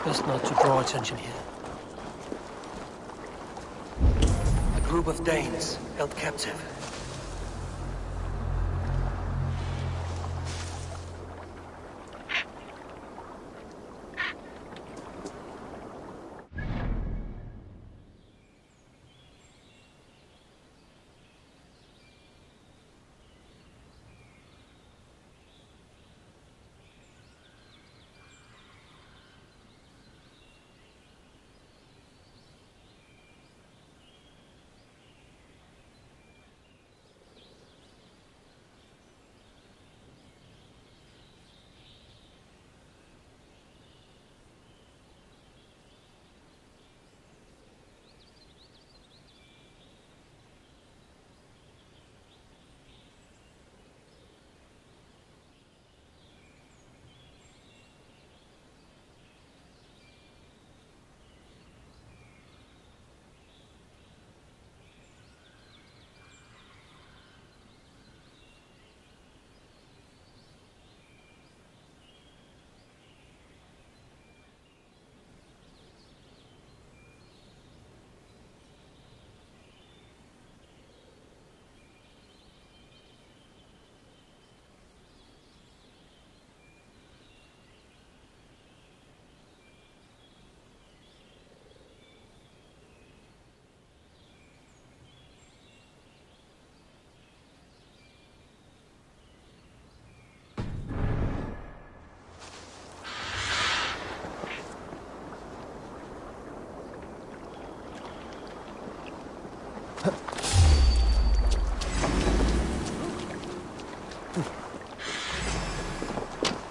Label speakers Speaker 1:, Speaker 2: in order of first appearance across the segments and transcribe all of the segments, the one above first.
Speaker 1: Best not to draw attention here. A group of Danes held captive.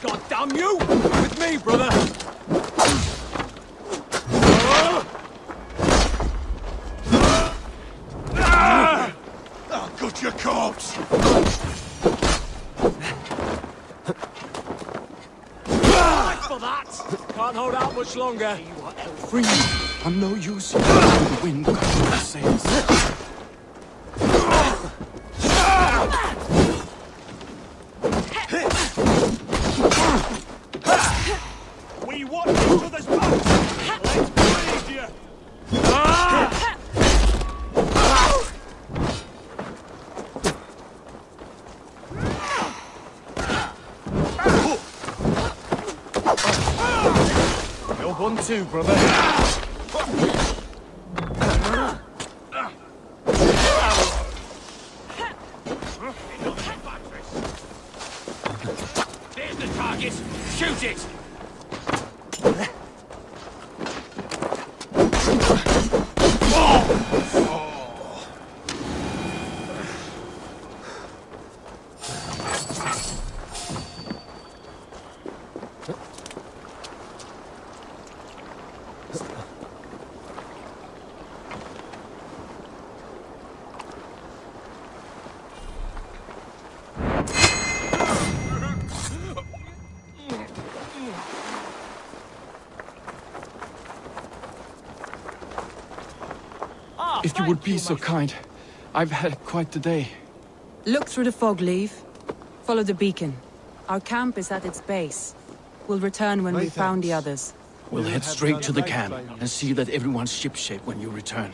Speaker 2: God damn you! With me, brother!
Speaker 3: I'll cut your corpse!
Speaker 2: Fight for that! Can't hold out much longer.
Speaker 4: Free! I'm no use. The wind comes with the sails.
Speaker 2: We watch each other's backs! Let's bleed you!
Speaker 4: You're one too, brother.
Speaker 2: There's the target! Shoot it!
Speaker 4: If you would be so kind. I've had quite the day.
Speaker 5: Look through the fog, Leave. Follow the beacon. Our camp is at its base. We'll return when we've found the others.
Speaker 4: We'll head straight to the camp and see that everyone's shipshape when you return.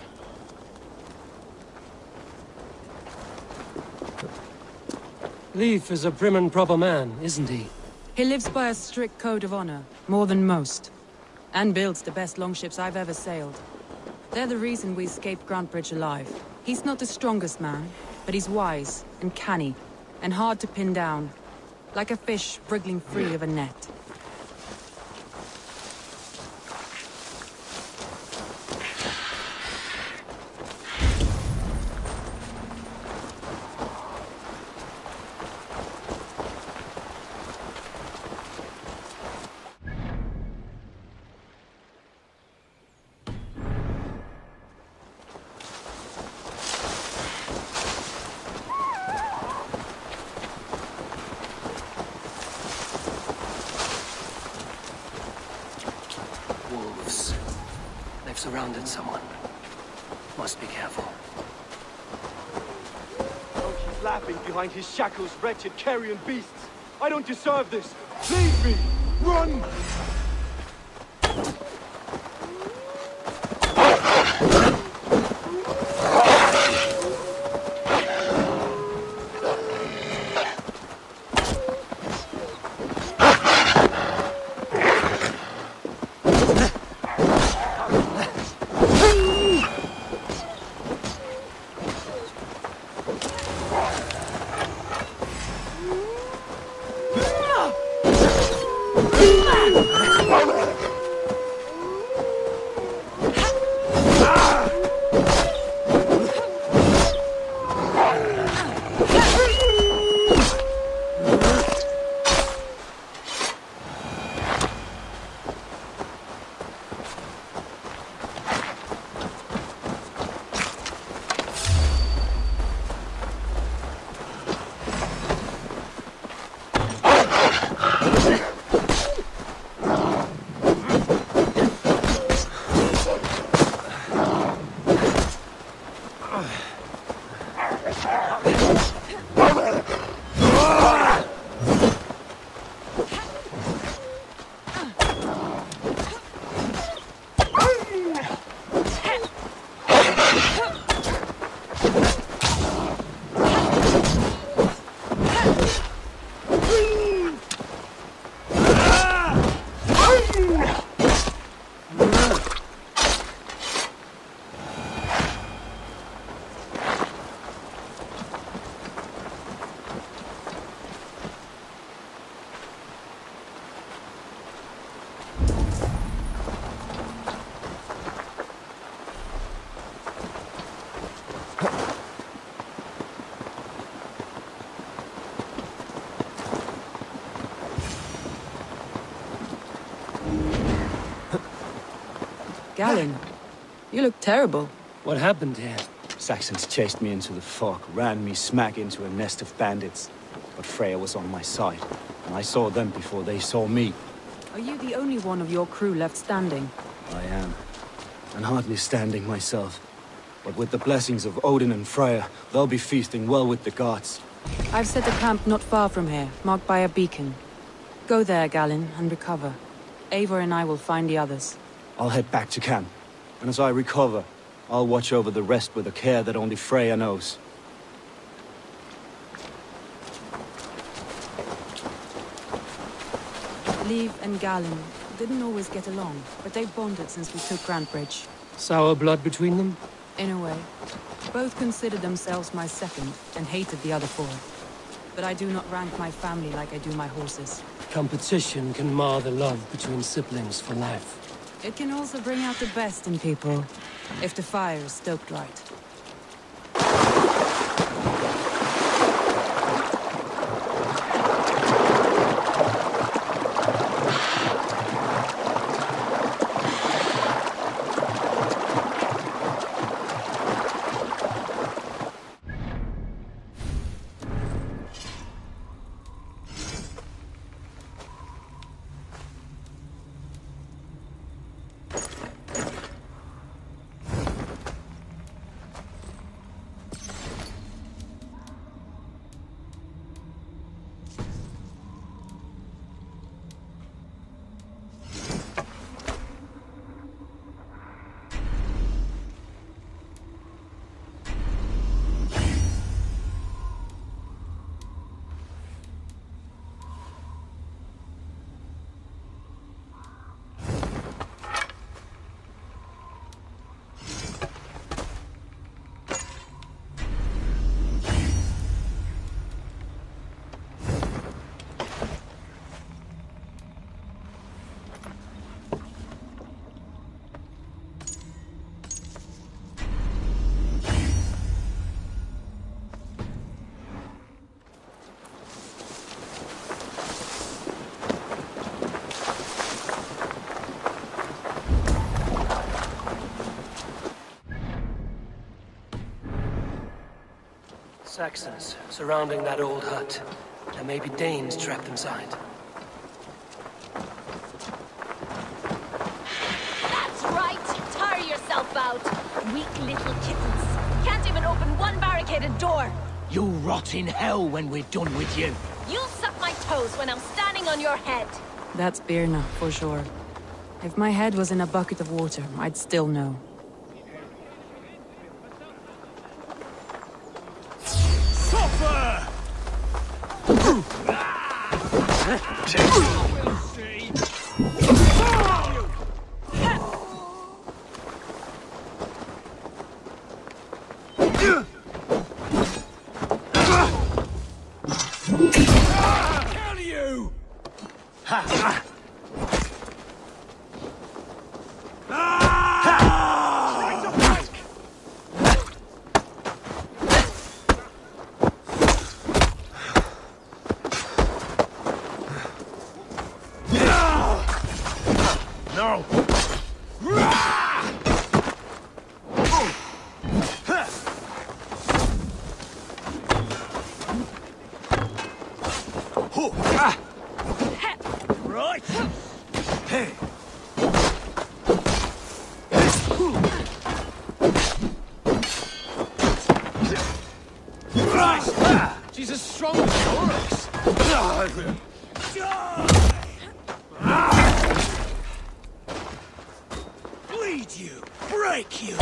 Speaker 1: Leif is a prim and proper man, isn't he?
Speaker 5: He lives by a strict code of honor, more than most. And builds the best longships I've ever sailed. They're the reason we escaped Grantbridge alive. He's not the strongest man, but he's wise and canny, and hard to pin down. Like a fish wriggling free of a net.
Speaker 1: They've surrounded someone. Must be careful.
Speaker 6: Oh, he's laughing behind his shackles, wretched carrion beasts. I don't deserve this. Leave me! Run!
Speaker 5: Galen, you look terrible.
Speaker 1: What happened here?
Speaker 4: Saxons chased me into the fog, ran me smack into a nest of bandits. But Freya was on my side, and I saw them before they saw me.
Speaker 5: Are you the only one of your crew left standing?
Speaker 4: I am. And hardly standing myself. But with the blessings of Odin and Freya, they'll be feasting well with the gods.
Speaker 5: I've set a camp not far from here, marked by a beacon. Go there, Galen, and recover. Eivor and I will find the others.
Speaker 4: I'll head back to camp, and as I recover, I'll watch over the rest with a care that only Freya knows.
Speaker 5: Liv and Galen didn't always get along, but they've bonded since we took Grantbridge.
Speaker 1: Sour blood between them?
Speaker 5: In a way. Both considered themselves my second, and hated the other four. But I do not rank my family like I do my horses.
Speaker 1: Competition can mar the love between siblings for life.
Speaker 5: It can also bring out the best in people, if the fire is stoked right.
Speaker 1: Saxons surrounding that old hut. There may be Danes trapped inside.
Speaker 7: That's right! Tire yourself out! Weak little kittens. Can't even open one barricaded door!
Speaker 8: You'll rot in hell when we're done with you.
Speaker 7: You'll suck my toes when I'm standing on your head!
Speaker 5: That's Birna, for sure. If my head was in a bucket of water, I'd still know.
Speaker 2: Suffer!
Speaker 3: No!
Speaker 2: Right!
Speaker 3: Hey!
Speaker 8: She's as strong as Oryx.
Speaker 2: Bleed you! Break you!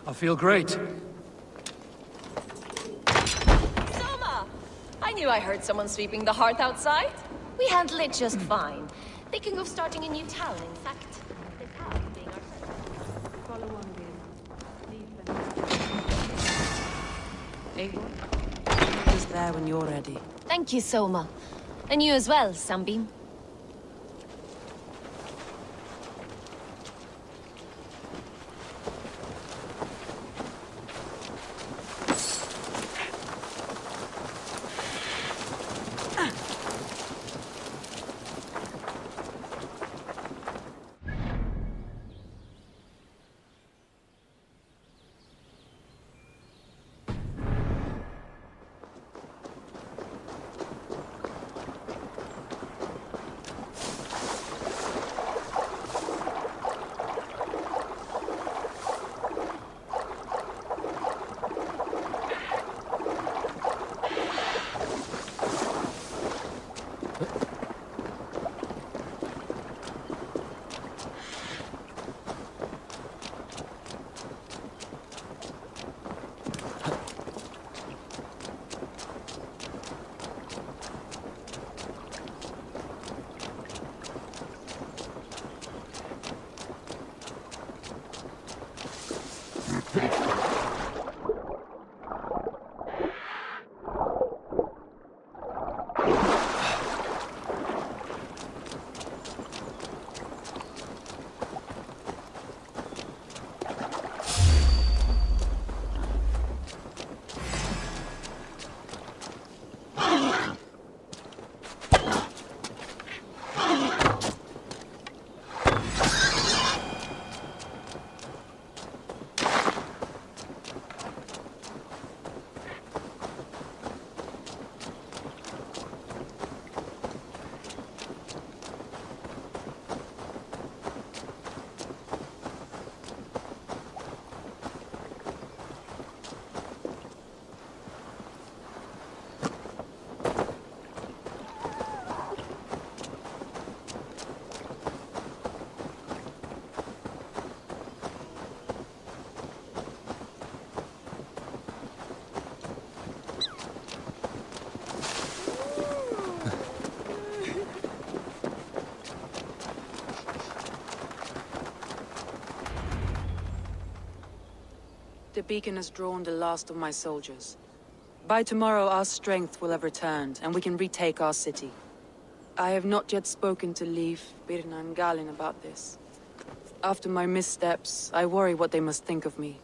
Speaker 1: I feel great.
Speaker 7: Soma! I knew I heard someone sweeping the hearth outside. We handle it just fine. Thinking of starting a new town, in fact. The town being our first.
Speaker 5: Follow on, Eivor. He's there when you're ready.
Speaker 7: Thank you, Soma. And you as well, Sunbeam.
Speaker 5: The beacon has drawn the last of my soldiers. By tomorrow, our strength will have returned, and we can retake our city. I have not yet spoken to Leif, Birna, and Galin about this. After my missteps, I worry what they must think of me.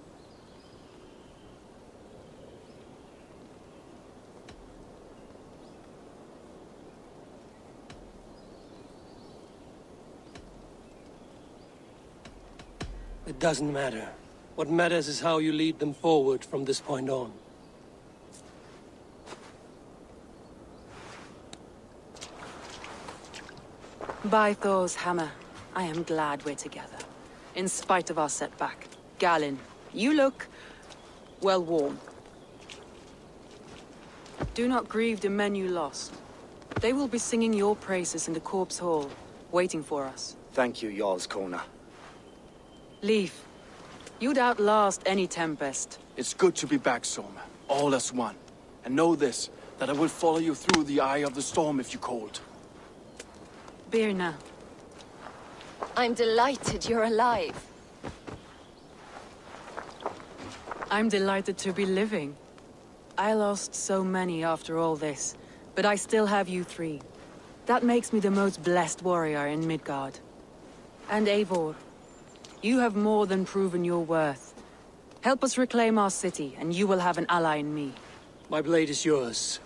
Speaker 1: It doesn't matter. What matters is how you lead them forward from this point on.
Speaker 5: By Thor's hammer, I am glad we're together. In spite of our setback. Galin, you look... well, warm. Do not grieve the men you lost. They will be singing your praises in the Corpse Hall, waiting for us.
Speaker 4: Thank you, Jarl's Kona.
Speaker 5: Leif, you'd outlast any tempest.
Speaker 9: It's good to be back, Soma. All as one. And know this, that I will follow you through the eye of the storm if you called.
Speaker 5: Birna.
Speaker 7: I'm delighted you're alive.
Speaker 5: I'm delighted to be living. I lost so many after all this, but I still have you three. That makes me the most blessed warrior in Midgard. And Eivor, You have more than proven your worth. Help us reclaim our city, and you will have an ally in me.
Speaker 1: My blade is yours.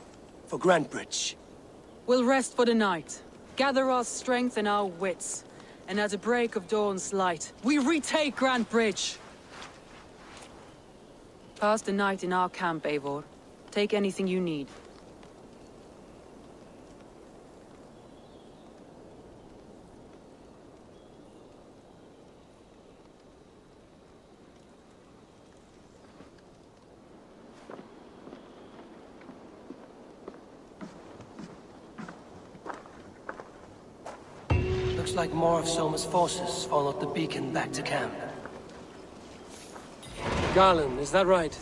Speaker 1: For Grantbridge.
Speaker 5: We'll rest for the night. Gather our strength and our wits. And at the break of dawn's light, we retake Grantbridge! Pass the night in our camp, Eivor. Take anything you need.
Speaker 1: Looks like more of Soma's forces followed the beacon back to camp. Garland, is that right?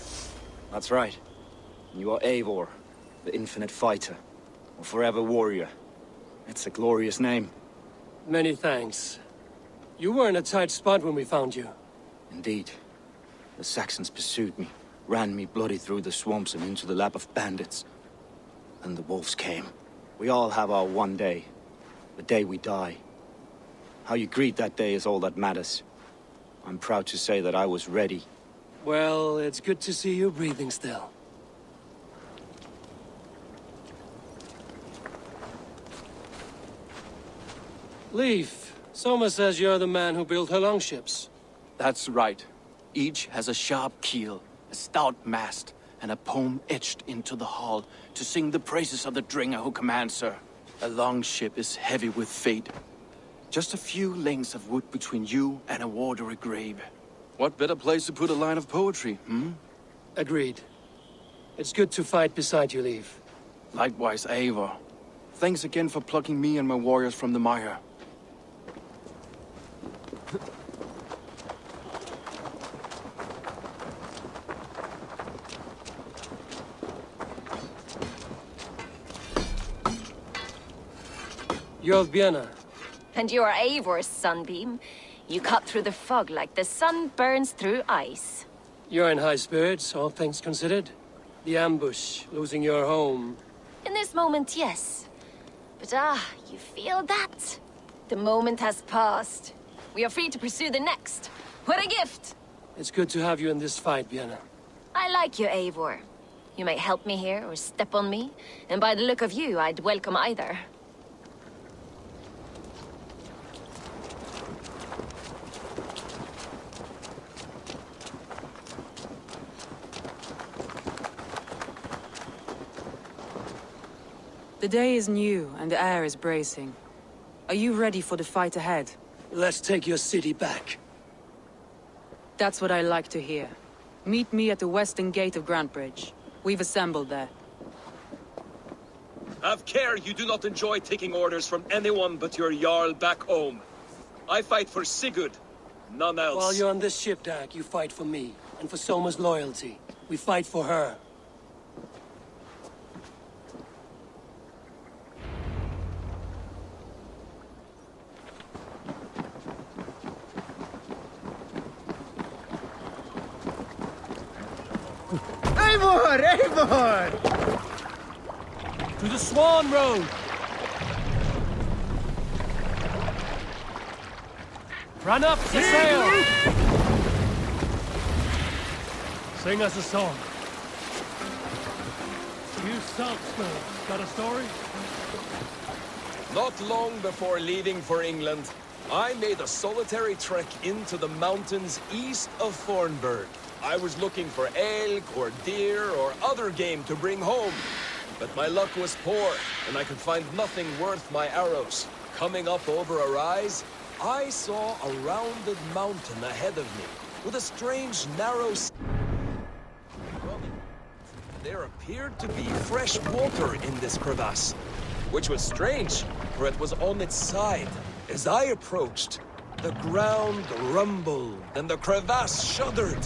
Speaker 4: That's right. You are Eivor, the infinite fighter, or forever warrior. It's a glorious name.
Speaker 1: Many thanks. You were in a tight spot when we found you.
Speaker 4: Indeed. The Saxons pursued me, ran me bloody through the swamps and into the lap of bandits. Then the wolves came. We all have our one day. The day we die. How you greet that day is all that matters. I'm proud to say that I was ready.
Speaker 1: Well, it's good to see you breathing still. Leif, Soma says you're the man who built her longships.
Speaker 9: That's right. Each has a sharp keel, a stout mast, and a poem etched into the hull to sing the praises of the Dringer who commands her. A longship is heavy with fate. Just a few lengths of wood between you and a watery grave. What better place to put a line of poetry, hmm?
Speaker 1: Agreed. It's good to fight beside you, Leif.
Speaker 9: Likewise, Eivor. Thanks again for plucking me and my warriors from the mire.
Speaker 1: You're Vienna.
Speaker 7: And you're Eivor's sunbeam. You cut through the fog like the sun burns through ice.
Speaker 1: You're in high spirits, all things considered. The ambush, losing your home.
Speaker 7: In this moment, yes. But you feel that? The moment has passed. We are free to pursue the next. What a gift!
Speaker 1: It's good to have you in this fight, Vienna.
Speaker 7: I like you, Eivor. You may help me here or step on me, and by the look of you, I'd welcome either.
Speaker 5: The day is new, and the air is bracing. Are you ready for the fight ahead?
Speaker 1: Let's take your city back.
Speaker 5: That's what I like to hear. Meet me at the western gate of Grantbridge. We've assembled there.
Speaker 10: Have care you do not enjoy taking orders from anyone but your Jarl back home. I fight for Sigurd, none else.
Speaker 1: While you're on this ship, Dag, you fight for me, and for Soma's loyalty. We fight for her.
Speaker 8: Eivor! Eivor!
Speaker 1: To the Swan Road! Run up the sail! Sing us a song. You Salzburg, got a story?
Speaker 10: Not long before leaving for England, I made a solitary trek into the mountains east of Thornburg. I was looking for elk or deer or other game to bring home. But my luck was poor, and I could find nothing worth my arrows. Coming up over a rise, I saw a rounded mountain ahead of me, with a strange narrow... There appeared to be fresh water in this crevasse, which was strange, for it was on its side. As I approached, the ground rumbled, and the crevasse shuddered.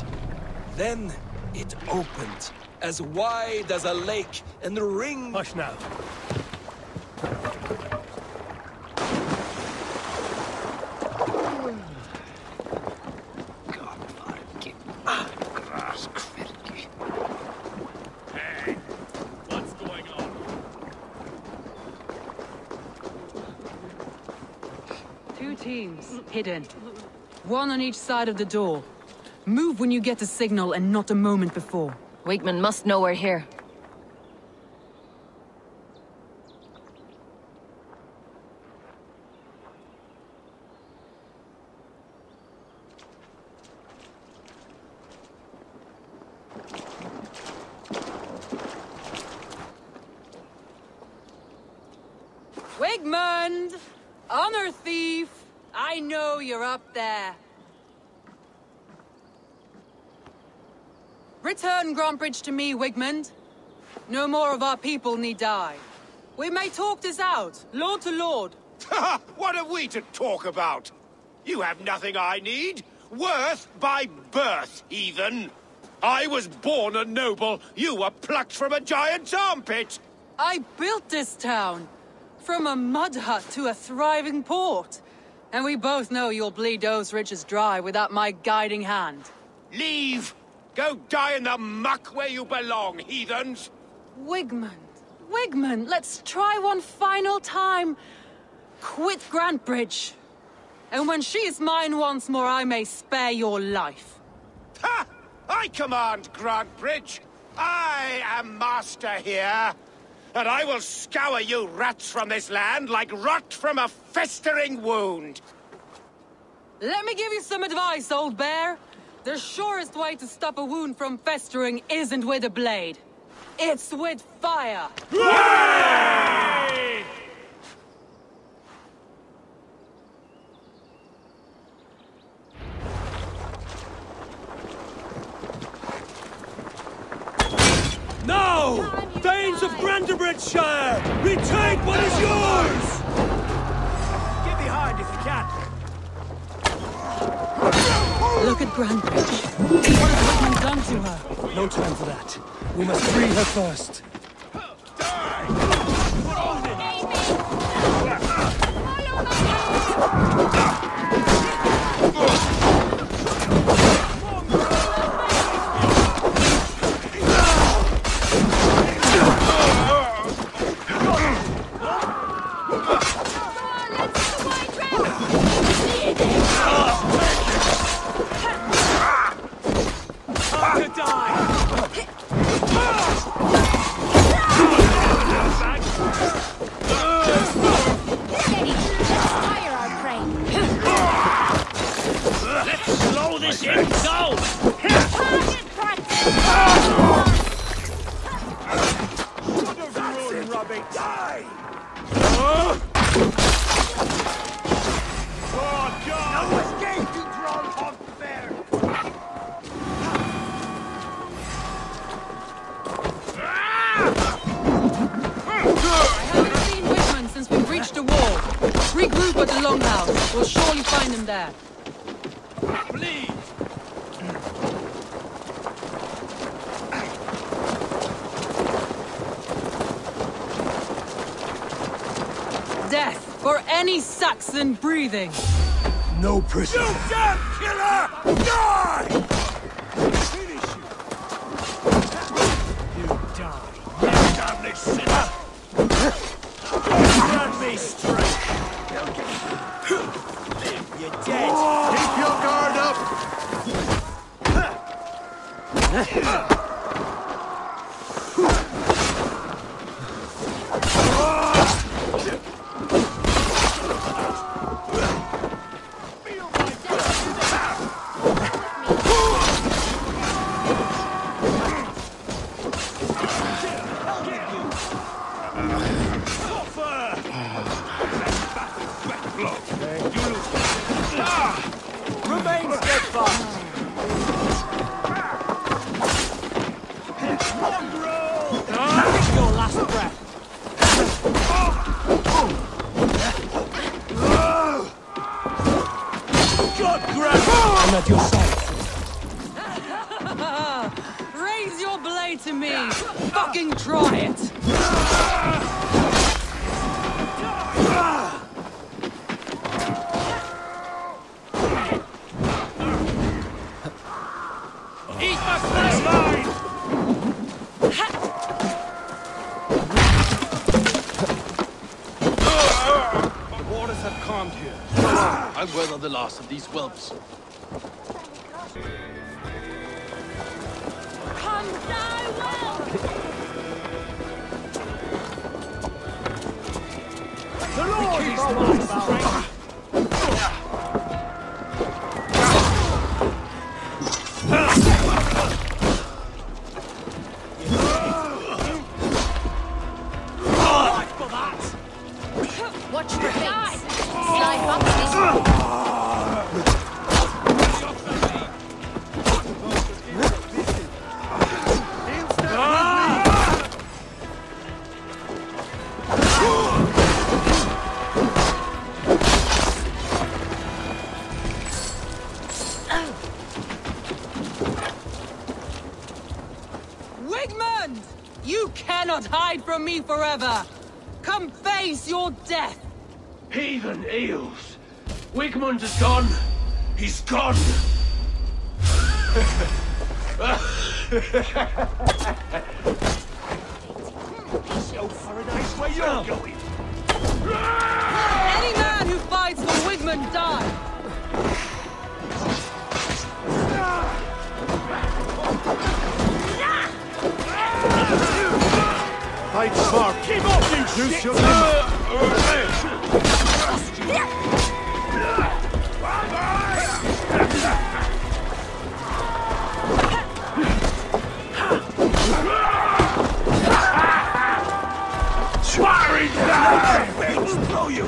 Speaker 10: Then it opened, as wide as a lake, and ringed...
Speaker 1: Hush now.
Speaker 2: Hey, what's going on?
Speaker 5: Two teams, hidden. One on each side of the door. Move when you get the signal and not a moment before.
Speaker 7: Wakeman must know we're here.
Speaker 5: Wigmund! Honor thief! I know you're up there. Return Grantbridge to me, Wigmund. No more of our people need die. We may talk this out, lord to lord.
Speaker 3: What are we to talk about? You have nothing I need. Worth by birth, heathen. I was born a noble. You were plucked from a giant's armpit.
Speaker 5: I built this town. From a mud hut to a thriving port. And we both know you'll bleed those riches dry without my guiding hand.
Speaker 3: Leave! Go die in the muck where you belong, heathens!
Speaker 5: Wigmund, let's try one final time. Quit Grantbridge. And when she is mine once more, I may spare your life.
Speaker 3: Ha! I command Grantbridge. I am master here. And I will scour you rats from this land like rot from a festering wound.
Speaker 5: Let me give you some advice, old bear. The surest way to stop a wound from festering isn't with a blade. It's with fire.
Speaker 3: Hooray!
Speaker 2: Now! Thanes of Brandenburgshire! Retake what is yours! Get behind if you can.
Speaker 5: Look at Grantbridge. What has Wigmund done to her?
Speaker 1: No time for that. We must free her first.
Speaker 5: Regroup at the Longhouse. We'll surely find him there.
Speaker 2: Please!
Speaker 5: Death for any Saxon breathing.
Speaker 1: No prisoner.
Speaker 3: You damn killer! Die!
Speaker 2: Finish you! You die. You damned sinner! Stand me straight! You're dead!
Speaker 3: Keep your guard up!
Speaker 2: Remain steadfast! Take your last breath! God grab!
Speaker 1: I'm at your side.
Speaker 5: Raise your blade to me. Fucking try it.
Speaker 2: Eat my flesh line!
Speaker 9: The waters have calmed here. I'll weather the last of these whelps.
Speaker 7: Come die well!
Speaker 2: The Lord is my strength!
Speaker 7: Watch your face! Slide boxes!
Speaker 5: Wigmund! You cannot hide from me forever! Come face your death!
Speaker 2: Heathen eels! Wigmund is gone! He's gone! Show paradise where you're going!
Speaker 5: Any man who fights for Wigmund dies!
Speaker 2: Fight smart! Keep off, you shit! Your Swearing down! We'll blow you!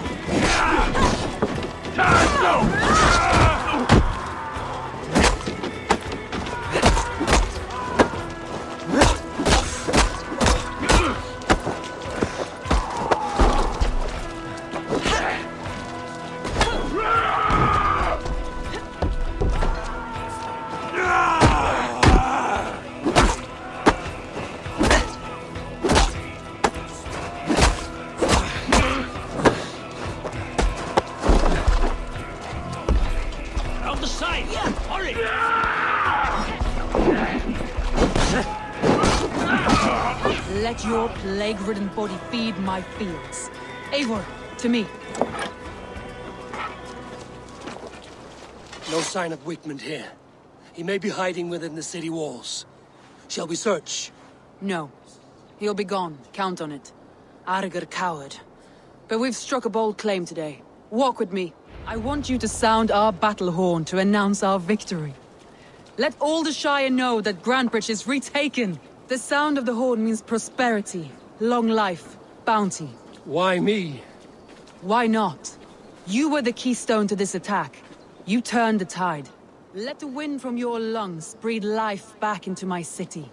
Speaker 2: Time go! Out the side! Hurry!
Speaker 5: Let your plague-ridden body feed my fields. Eivor, to me.
Speaker 1: No sign of Wigmund here. He may be hiding within the city walls. Shall we search?
Speaker 5: No. He'll be gone. Count on it. Arger coward. But we've struck a bold claim today. Walk with me. I want you to sound our battle horn to announce our victory. Let all the Shire know that Grantebridge is retaken. The sound of the horn means prosperity, long life, bounty.
Speaker 1: Why me?
Speaker 5: Why not? You were the keystone to this attack. You turned the tide. Let the wind from your lungs breathe life back into my city.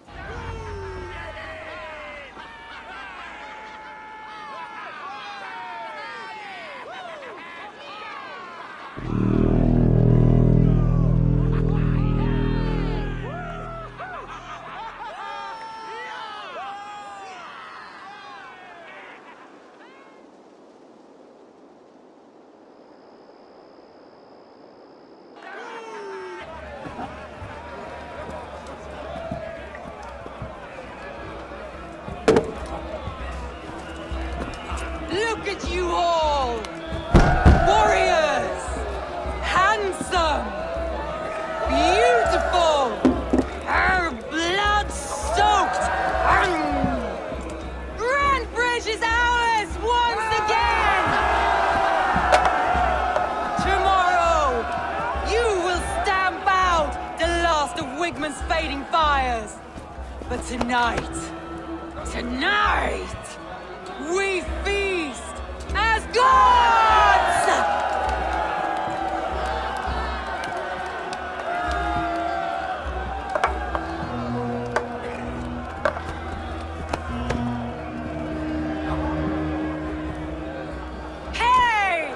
Speaker 5: Look at you all! Warriors! Handsome! Beautiful! Blood-soaked! Grantebridge is ours once again! Tomorrow, you will stamp out the last of Wigmund's fading fires. But tonight, we feast as gods! Hey!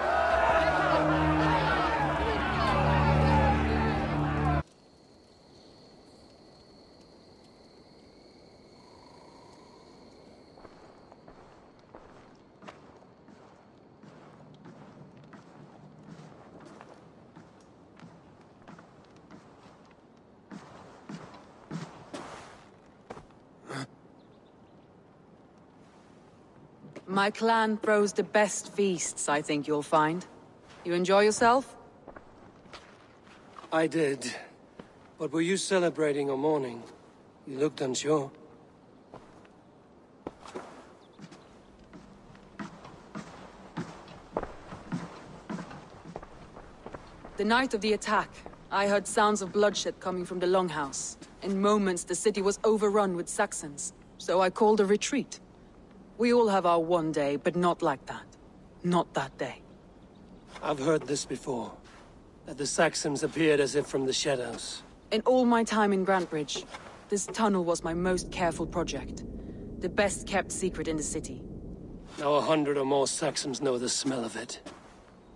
Speaker 5: My clan throws the best feasts, I think you'll find. You enjoy yourself?
Speaker 1: I did. But were you celebrating or mourning? You looked unsure.
Speaker 5: The night of the attack, I heard sounds of bloodshed coming from the Longhouse. In moments, the city was overrun with Saxons, so I called a retreat. We all have our one day, but not like that. Not that day.
Speaker 1: I've heard this before. That the Saxons appeared as if from the shadows.
Speaker 5: In all my time in Grantbridge, this tunnel was my most careful project. The best kept secret in the city.
Speaker 1: Now 100 or more Saxons know the smell of it.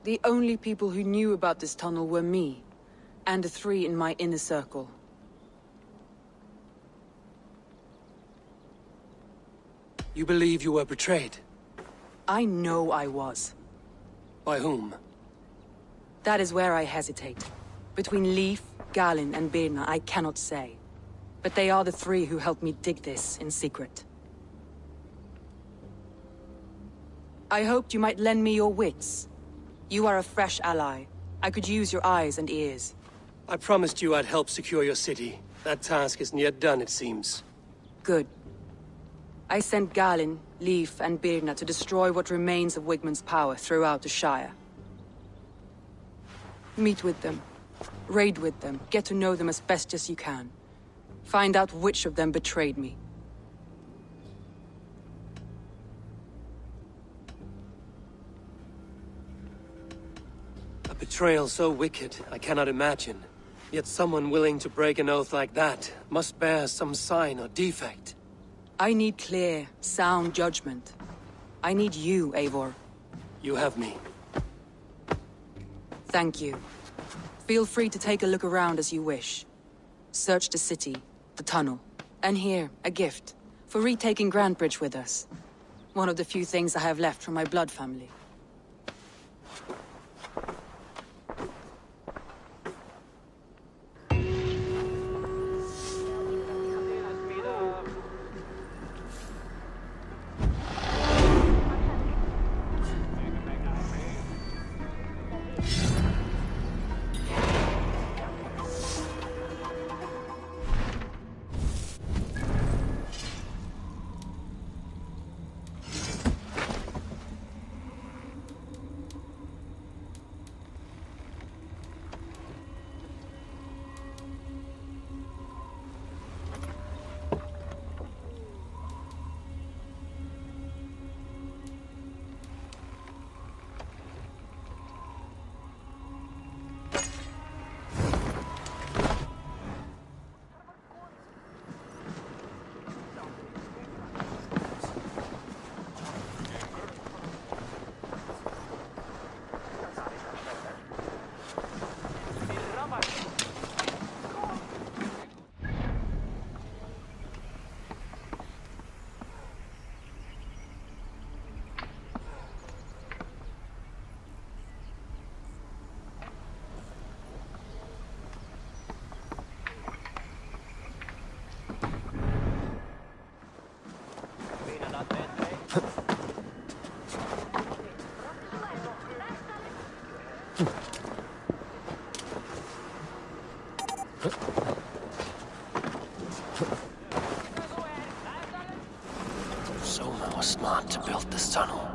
Speaker 5: The only people who knew about this tunnel were me, and the 3 in my inner circle.
Speaker 1: You believe you were betrayed?
Speaker 5: I know I was.
Speaker 1: By whom?
Speaker 5: That is where I hesitate. Between Leif, Galin, and Birna, I cannot say. But they are the 3 who helped me dig this in secret. I hoped you might lend me your wits. You are a fresh ally. I could use your eyes and ears.
Speaker 1: I promised you I'd help secure your city. That task isn't yet done, it seems.
Speaker 5: Good. I sent Galin, Leif, and Birna to destroy what remains of Wigmund's power throughout the Shire. Meet with them. Raid with them. Get to know them as best as you can. Find out which of them betrayed me.
Speaker 1: A betrayal so wicked, I cannot imagine. Yet someone willing to break an oath like that must bear some sign or defect.
Speaker 5: I need clear, sound judgment. I need you, Eivor.
Speaker 1: You have me.
Speaker 5: Thank you. Feel free to take a look around as you wish. Search the city, the tunnel, and here, a gift, for retaking Grantbridge with us. One of the few things I have left from my blood family.
Speaker 1: Soma was smart to build this tunnel.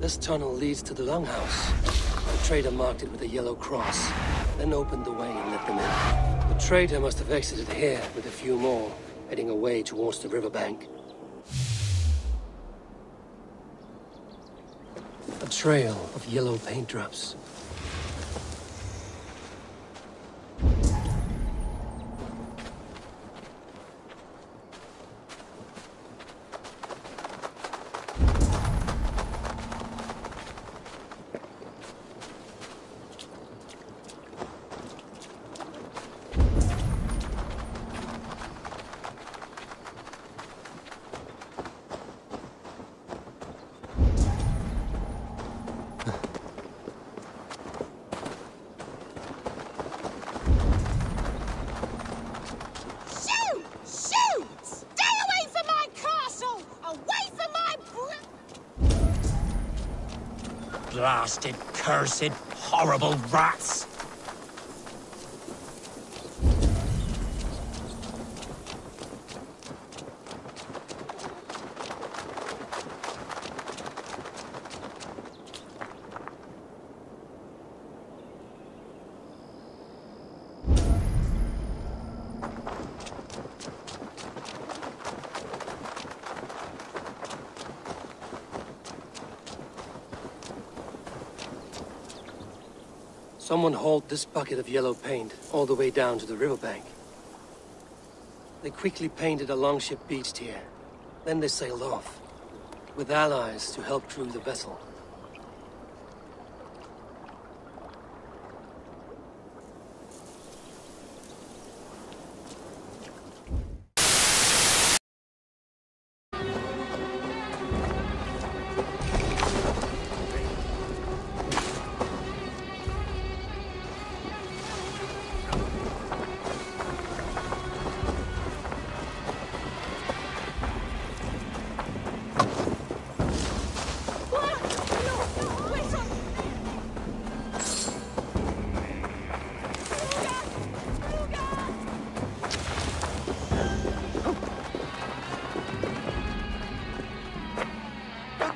Speaker 1: This tunnel leads to the Longhouse. The trader marked it with a yellow cross, then opened the way and let them in. The trader must have exited here with a few more, heading away towards the riverbank. A trail of yellow paint drops.
Speaker 2: Blasted, cursed, horrible rats!
Speaker 1: Someone hauled this bucket of yellow paint all the way down to the riverbank. They quickly painted a longship beached here. Then they sailed off, with allies to help crew the vessel.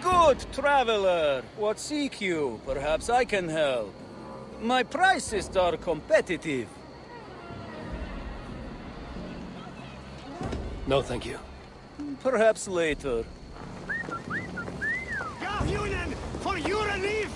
Speaker 11: Good traveler, what seek you? Perhaps I can help. My prices are competitive.
Speaker 1: No, thank you.
Speaker 11: Perhaps later.
Speaker 3: Union for your relief!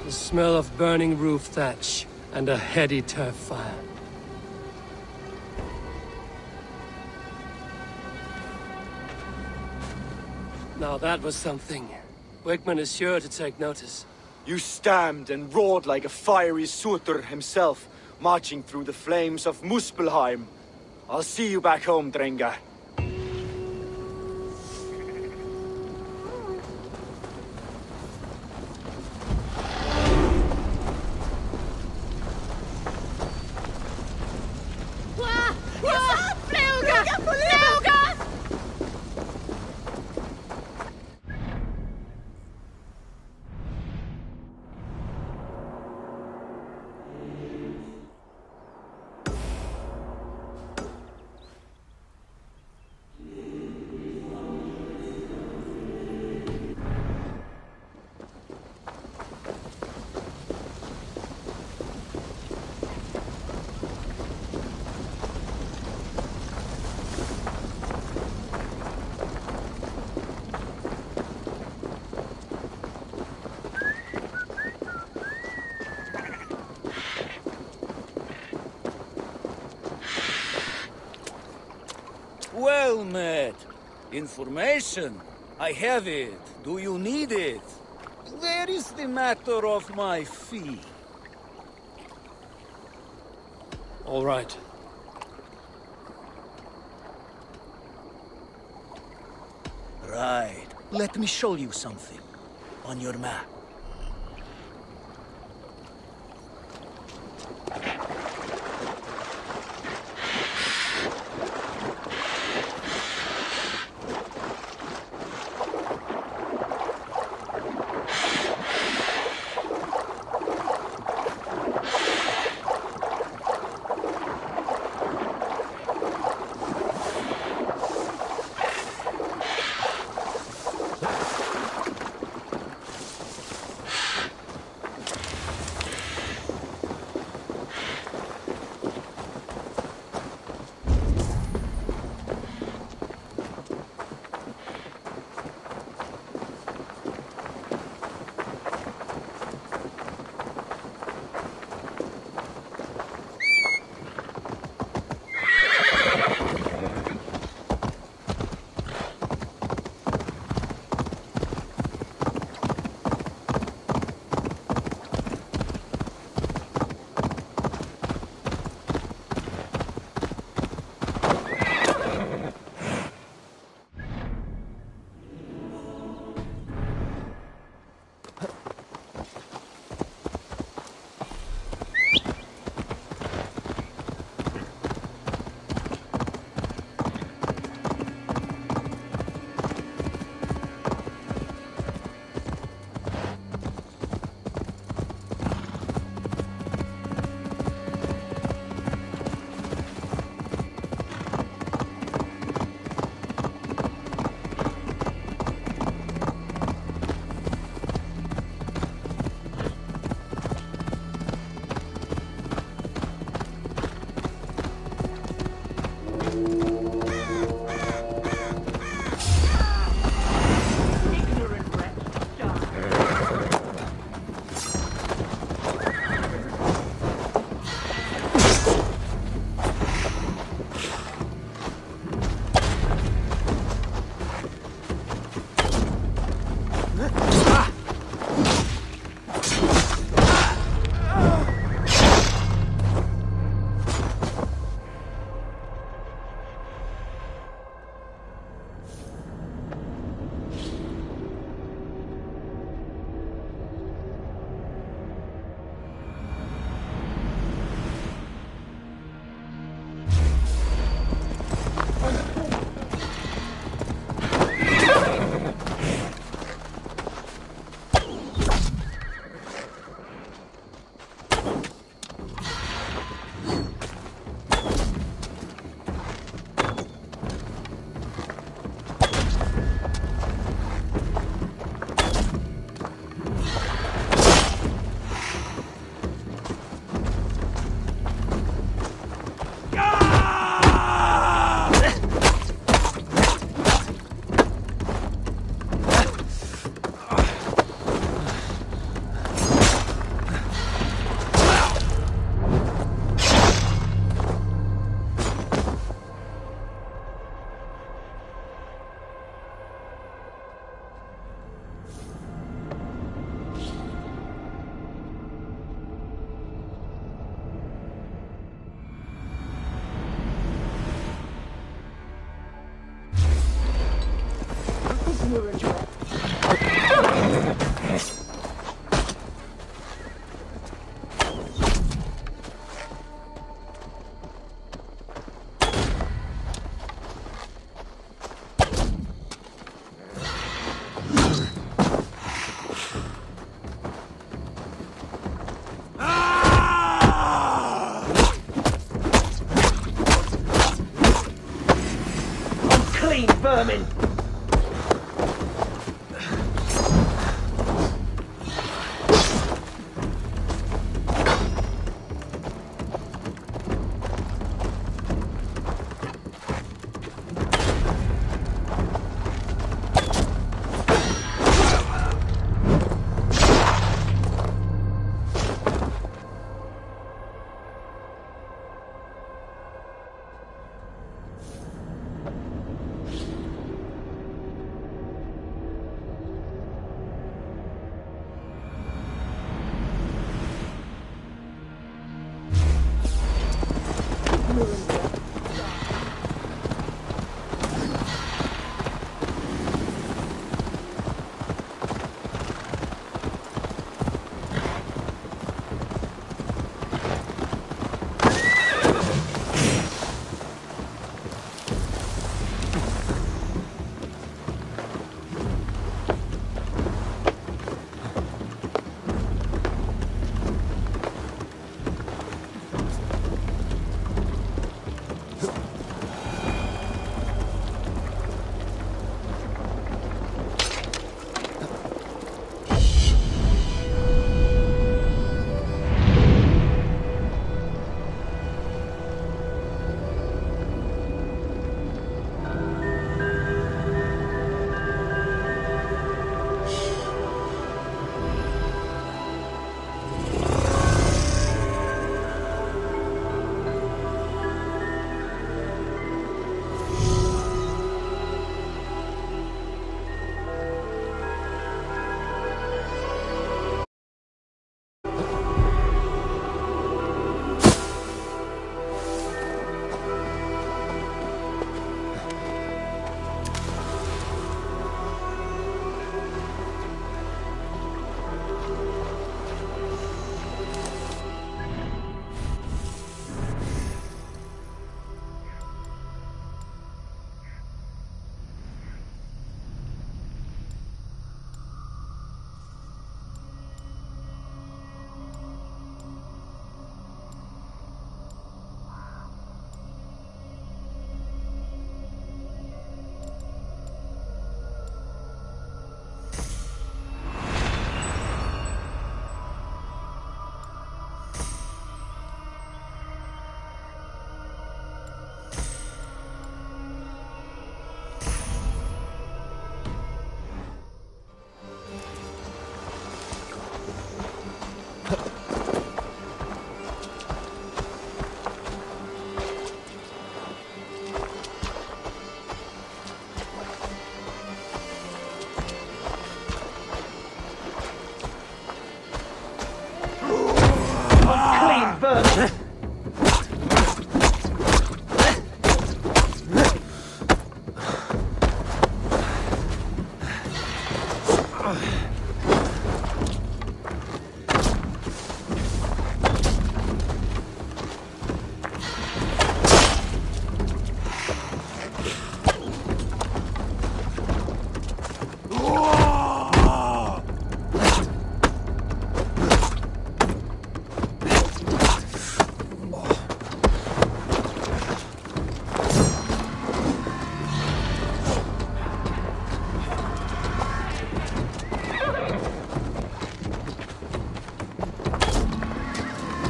Speaker 1: The smell of burning roof thatch and a heady turf fire. Now that was something. Wickman is sure to take notice.
Speaker 4: You stamped and roared like a fiery suitor himself. marching through the flames of Muspelheim. I'll see you back home, Drenga.
Speaker 11: Well met. Information. I have it. Do you need it? Where is the matter of my fee?
Speaker 1: All right.
Speaker 11: Right. Let me show you something. On your map.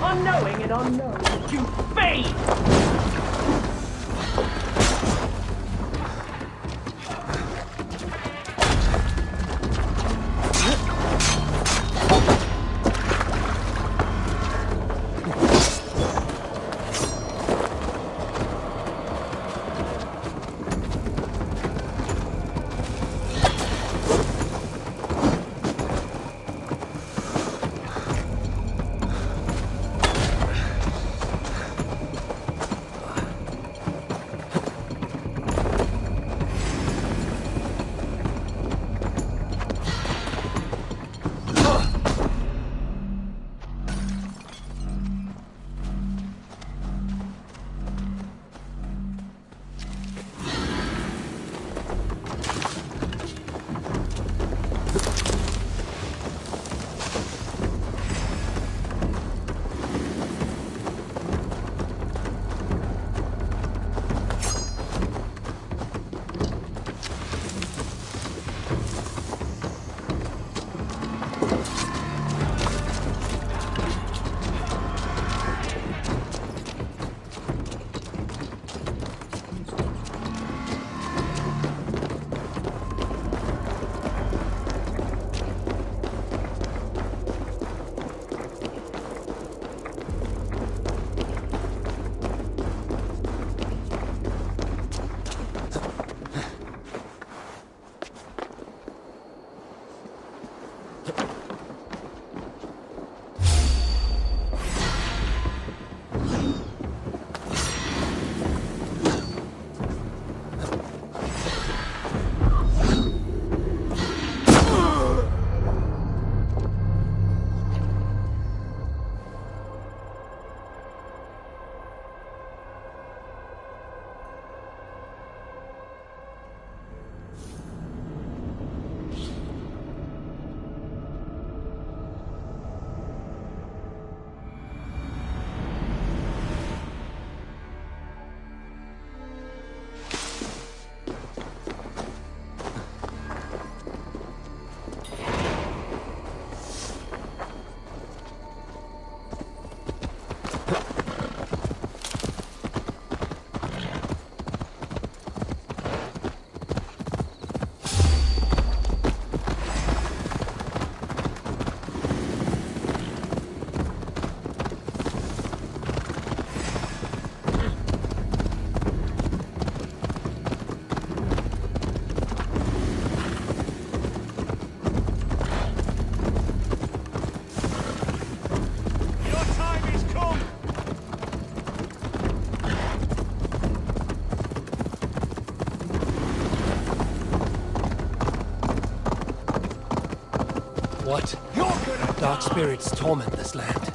Speaker 12: unknowing and unknown, you fade!
Speaker 1: What? Dark spirits torment this land.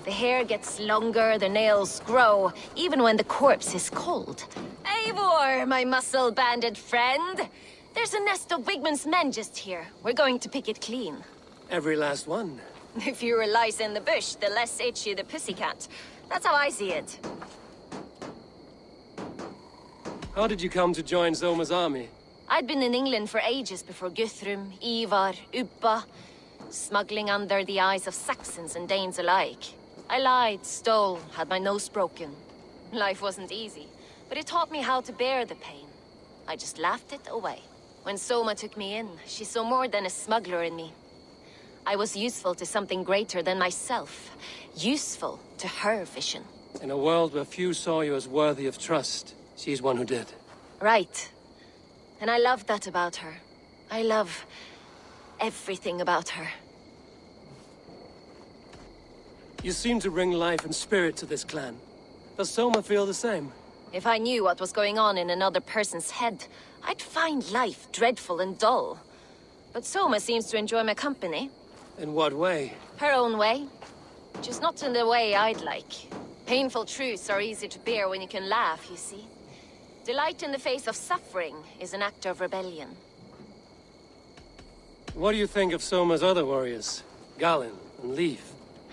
Speaker 7: The hair gets longer, the nails grow, even when the corpse is cold. Eivor, my muscle-banded friend! There's a nest of Wigmund's men just here. We're going to pick it clean.
Speaker 1: Every last one.
Speaker 7: The fewer lice in the bush, the less itchy the pussycat. That's how I see it.
Speaker 1: How did you come to join Soma's army?
Speaker 7: I'd been in England for ages before Guthrum, Ivar, Ubba, smuggling under the eyes of Saxons and Danes alike. I lied, stole, had my nose broken. Life wasn't easy, but it taught me how to bear the pain. I just laughed it away. When Soma took me in, she saw more than a smuggler in me. I was useful to something greater than myself. Useful to her vision.
Speaker 1: In a world where few saw you as worthy of trust, she's one who did.
Speaker 7: Right. And I love that about her. I love everything about her.
Speaker 1: You seem to bring life and spirit to this clan. Does Soma feel the same?
Speaker 7: If I knew what was going on in another person's head, I'd find life dreadful and dull. But Soma seems to enjoy my company.
Speaker 1: In what way?
Speaker 7: Her own way. Just not in the way I'd like. Painful truths are easy to bear when you can laugh, you see. Delight in the face of suffering is an act of rebellion.
Speaker 1: What do you think of Soma's other warriors? Galinn and Leif?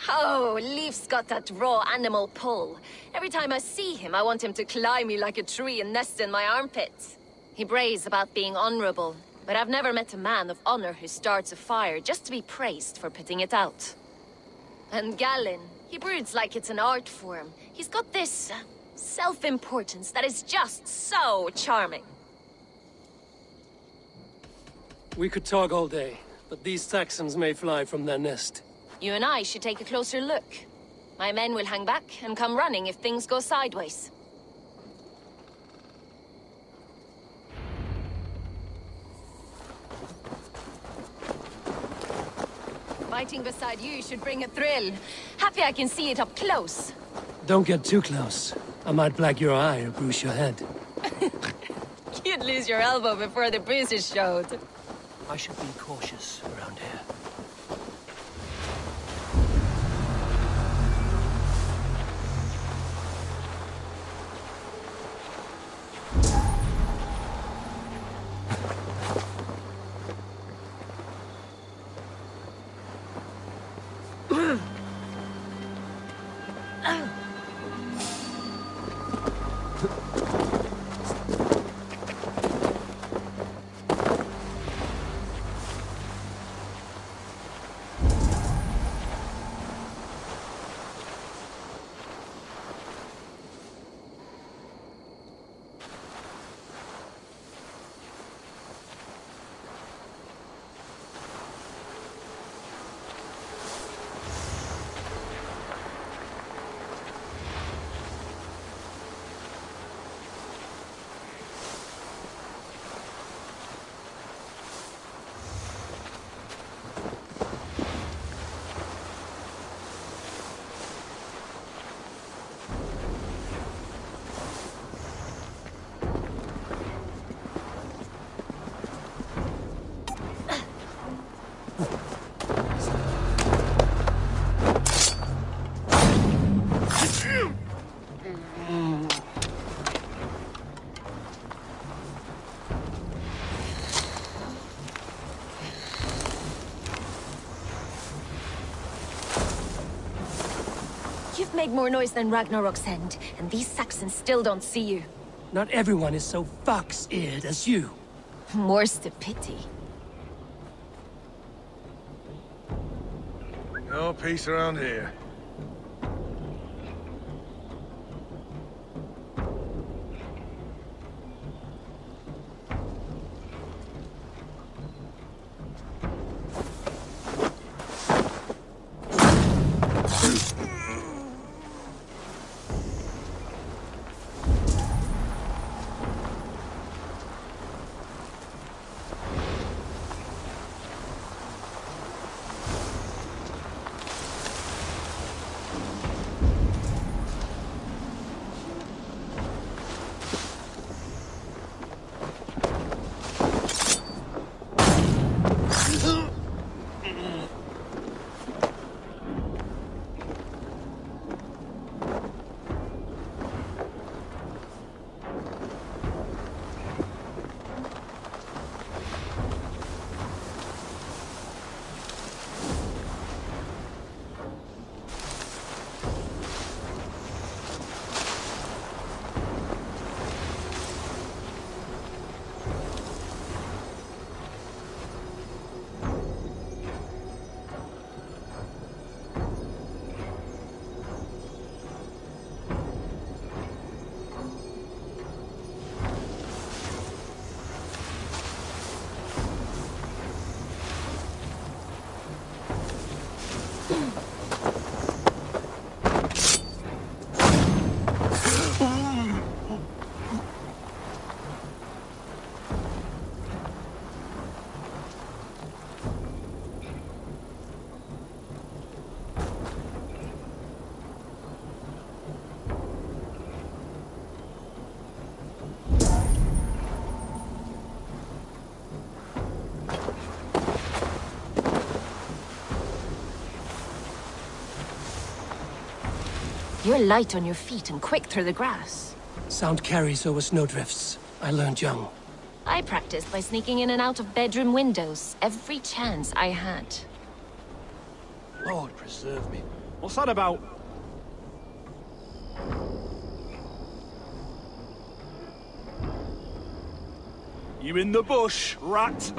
Speaker 7: Oh, Leif's got that raw animal pull. Every time I see him, I want him to climb me like a tree and nest in my armpits. He brays about being honorable, but I've never met a man of honor who starts a fire just to be praised for putting it out. And Galinn, he broods like it's an art form. He's got this self-importance that is just so charming.
Speaker 1: We could talk all day, but these Saxons may fly from their nest.
Speaker 7: You and I should take a closer look. My men will hang back and come running if things go sideways. Fighting beside you should bring a thrill. Happy I can see it up close.
Speaker 1: Don't get too close. I might black your eye or bruise your head.
Speaker 7: You'd lose your elbow before the bruises showed.
Speaker 1: I should be cautious around here.
Speaker 7: You've made more noise than Ragnarok's end, and these Saxons still don't see you.
Speaker 1: Not everyone is so fox-eared as you.
Speaker 7: More's the pity.
Speaker 3: No peace around here.
Speaker 7: You're light on your feet and quick through the grass.
Speaker 1: Sound carries over snowdrifts. I learned young.
Speaker 7: I practiced by sneaking in and out of bedroom windows every chance I had.
Speaker 6: Lord preserve me. What's that about? You in the bush, rat?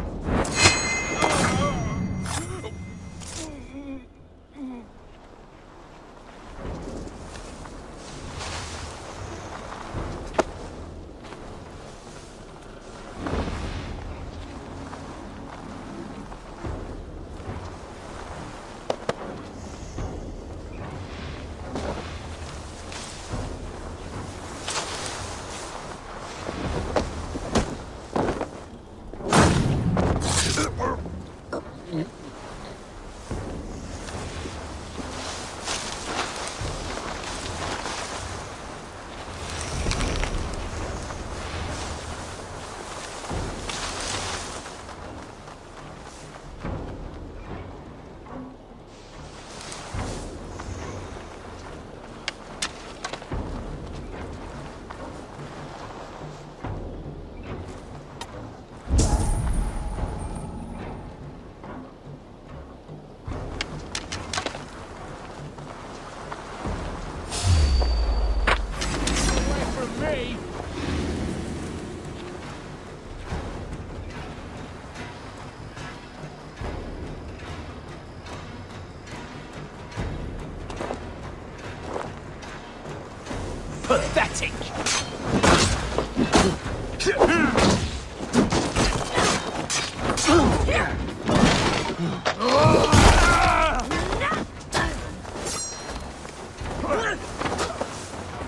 Speaker 2: Pathetic!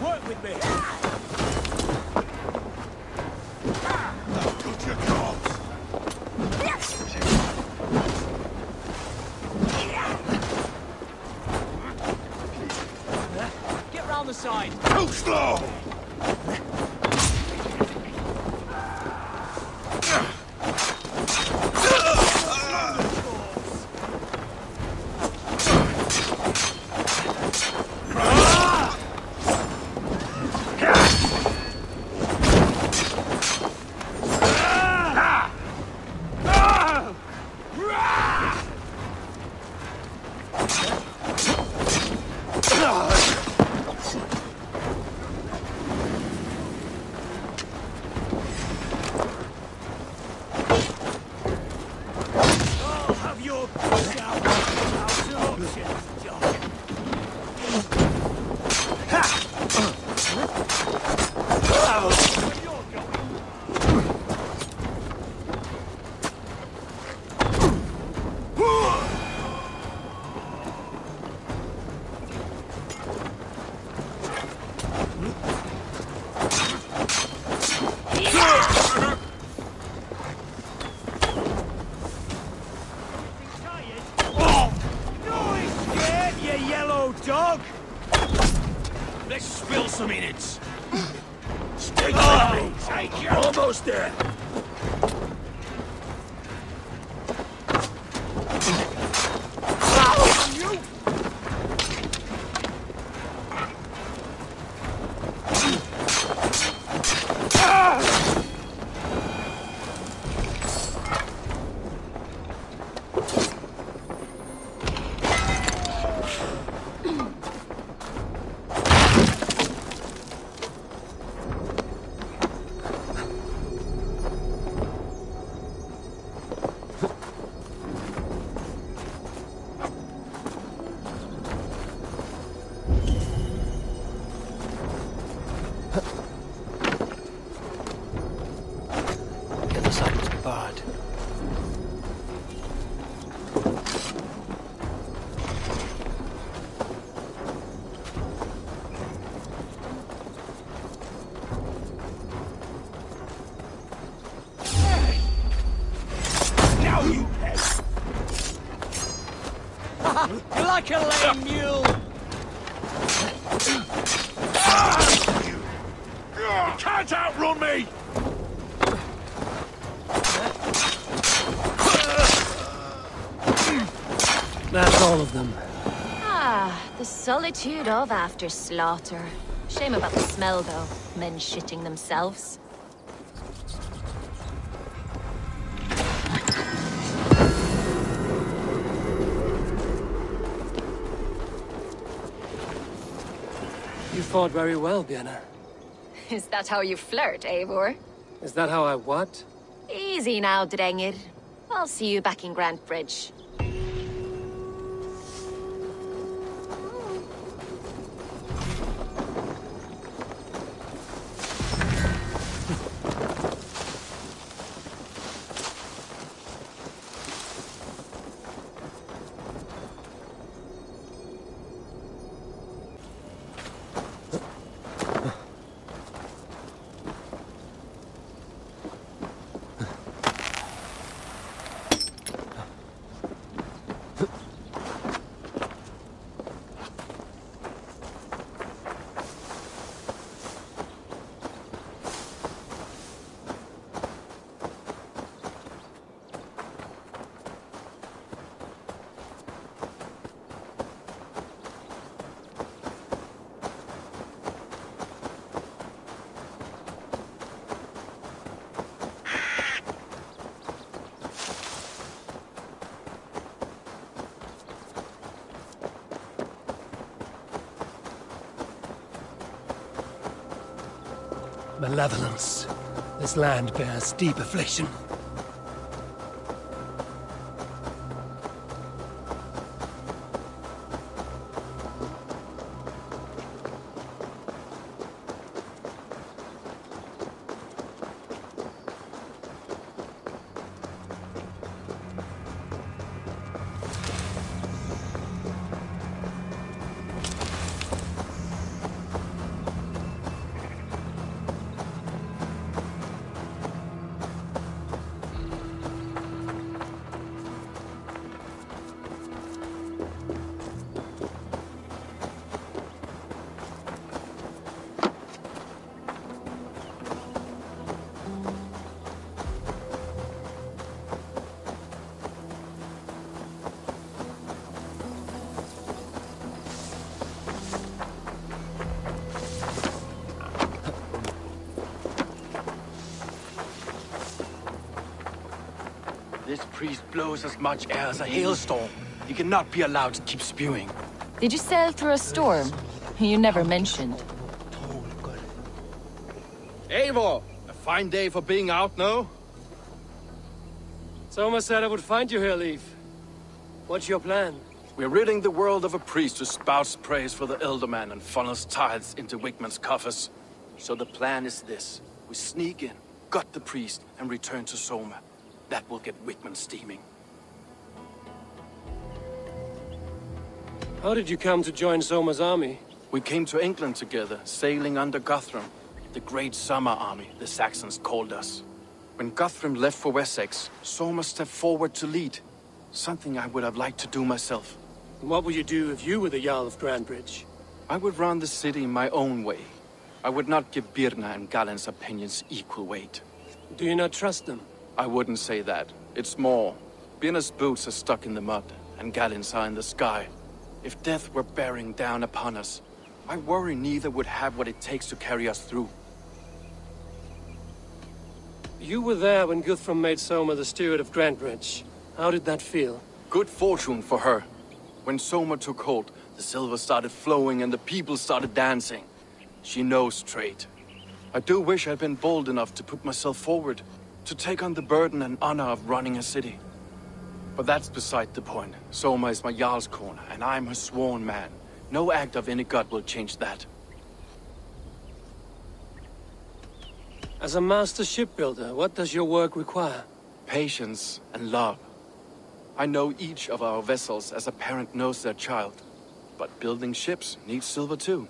Speaker 6: Work with me!
Speaker 2: Get round the side!
Speaker 3: Too slow!
Speaker 2: Dog!
Speaker 3: Let's spill some innards. Stick with me, take you.
Speaker 2: Almost there!
Speaker 1: The other side was barred.
Speaker 3: Now you peg!
Speaker 2: You're like a lame mule!
Speaker 3: You can't outrun me!
Speaker 1: That's all of them.
Speaker 7: Ah, the solitude of after slaughter. Shame about the smell, though. Men shitting themselves.
Speaker 1: You fought very well, Björna.
Speaker 7: Is that how you flirt, Eivor?
Speaker 1: Is that how I what?
Speaker 7: Easy now, Drengir. I'll see you back in Grand Bridge.
Speaker 1: Malevolence. This land bears deep affliction.
Speaker 9: This priest blows as much air as a hailstorm. He cannot be allowed to keep spewing.
Speaker 7: Did you sail through a storm? You never mentioned.
Speaker 9: Eivor! A fine day for being out, no?
Speaker 1: Soma said I would find you here, Leif. What's your plan?
Speaker 9: We're ridding the world of a priest who spouts praise for the Elderman and funnels tithes into Wickman's coffers. So the plan is this. We sneak in, gut the priest, and return to Soma. That will get Wickman steaming.
Speaker 1: How did you come to join Soma's army?
Speaker 9: We came to England together, sailing under Guthrum. The Great Summer Army, the Saxons called us. When Guthrum left for Wessex, Soma stepped forward to lead. Something I would have liked to do myself.
Speaker 1: And what would you do if you were the Jarl of Grandbridge?
Speaker 9: I would run the city my own way. I would not give Birna and Galen's opinions equal weight.
Speaker 1: Do you not trust them?
Speaker 9: I wouldn't say that. It's more. Birna's boots are stuck in the mud, and Galen's are in the sky. If death were bearing down upon us, I worry neither would have what it takes to carry us through.
Speaker 1: You were there when Guthrum made Soma the steward of Grandbridge. How did that feel?
Speaker 9: Good fortune for her. When Soma took hold, the silver started flowing and the people started dancing. She knows trade. I do wish I'd been bold enough to put myself forward, to take on the burden and honor of running a city. But that's beside the point. Soma is my Jarl's corner, and I'm her sworn man. No act of any god will change that.
Speaker 1: As a master shipbuilder, what does your work require?
Speaker 9: Patience and love. I know each of our vessels as a parent knows their child. But building ships needs silver too.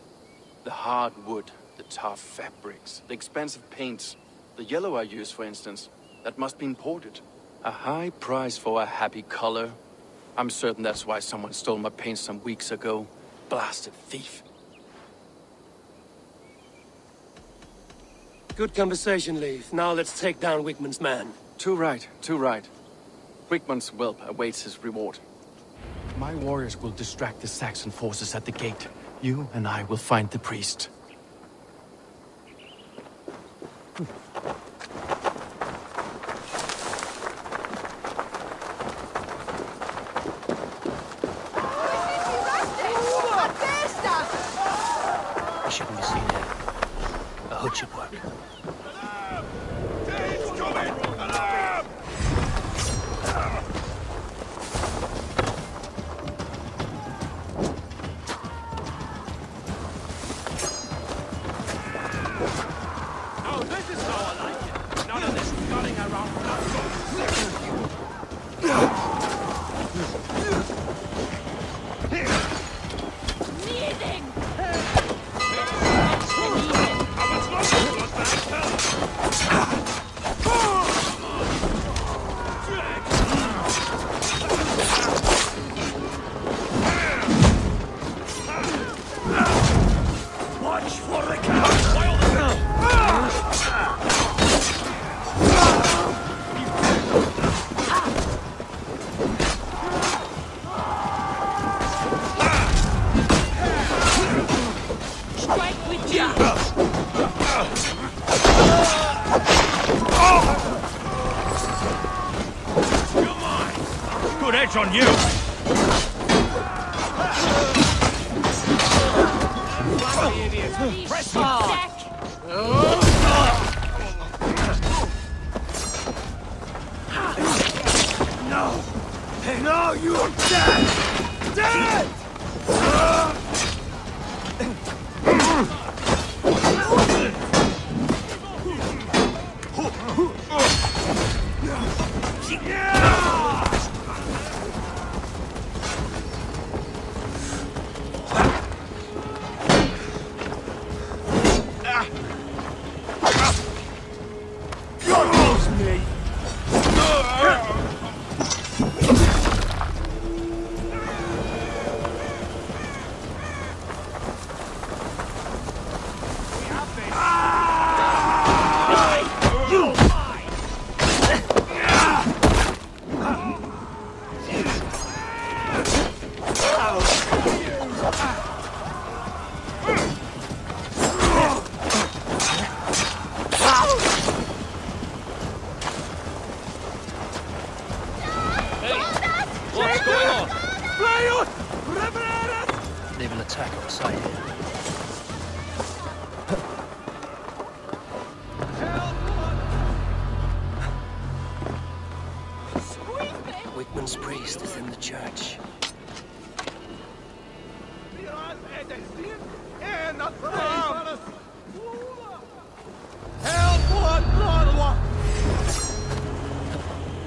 Speaker 9: The hard wood, the tough fabrics, the expensive paints. The yellow I use, for instance, that must be imported. A high price for a happy color. I'm certain that's why someone stole my paint some weeks ago. Blasted thief.
Speaker 1: Good conversation, Leif. Now let's take down Wickman's man.
Speaker 9: Too right, too right. Wickman's whelp awaits his reward. My warriors will distract the Saxon forces at the gate. You and I will find the priest.
Speaker 1: I shouldn't be seen here. A hood should work.
Speaker 2: Good edge on you!
Speaker 7: Press hard!
Speaker 2: No! No, you're dead! Dead!
Speaker 1: They've an attack on sight here. Wickman's priest is in the church.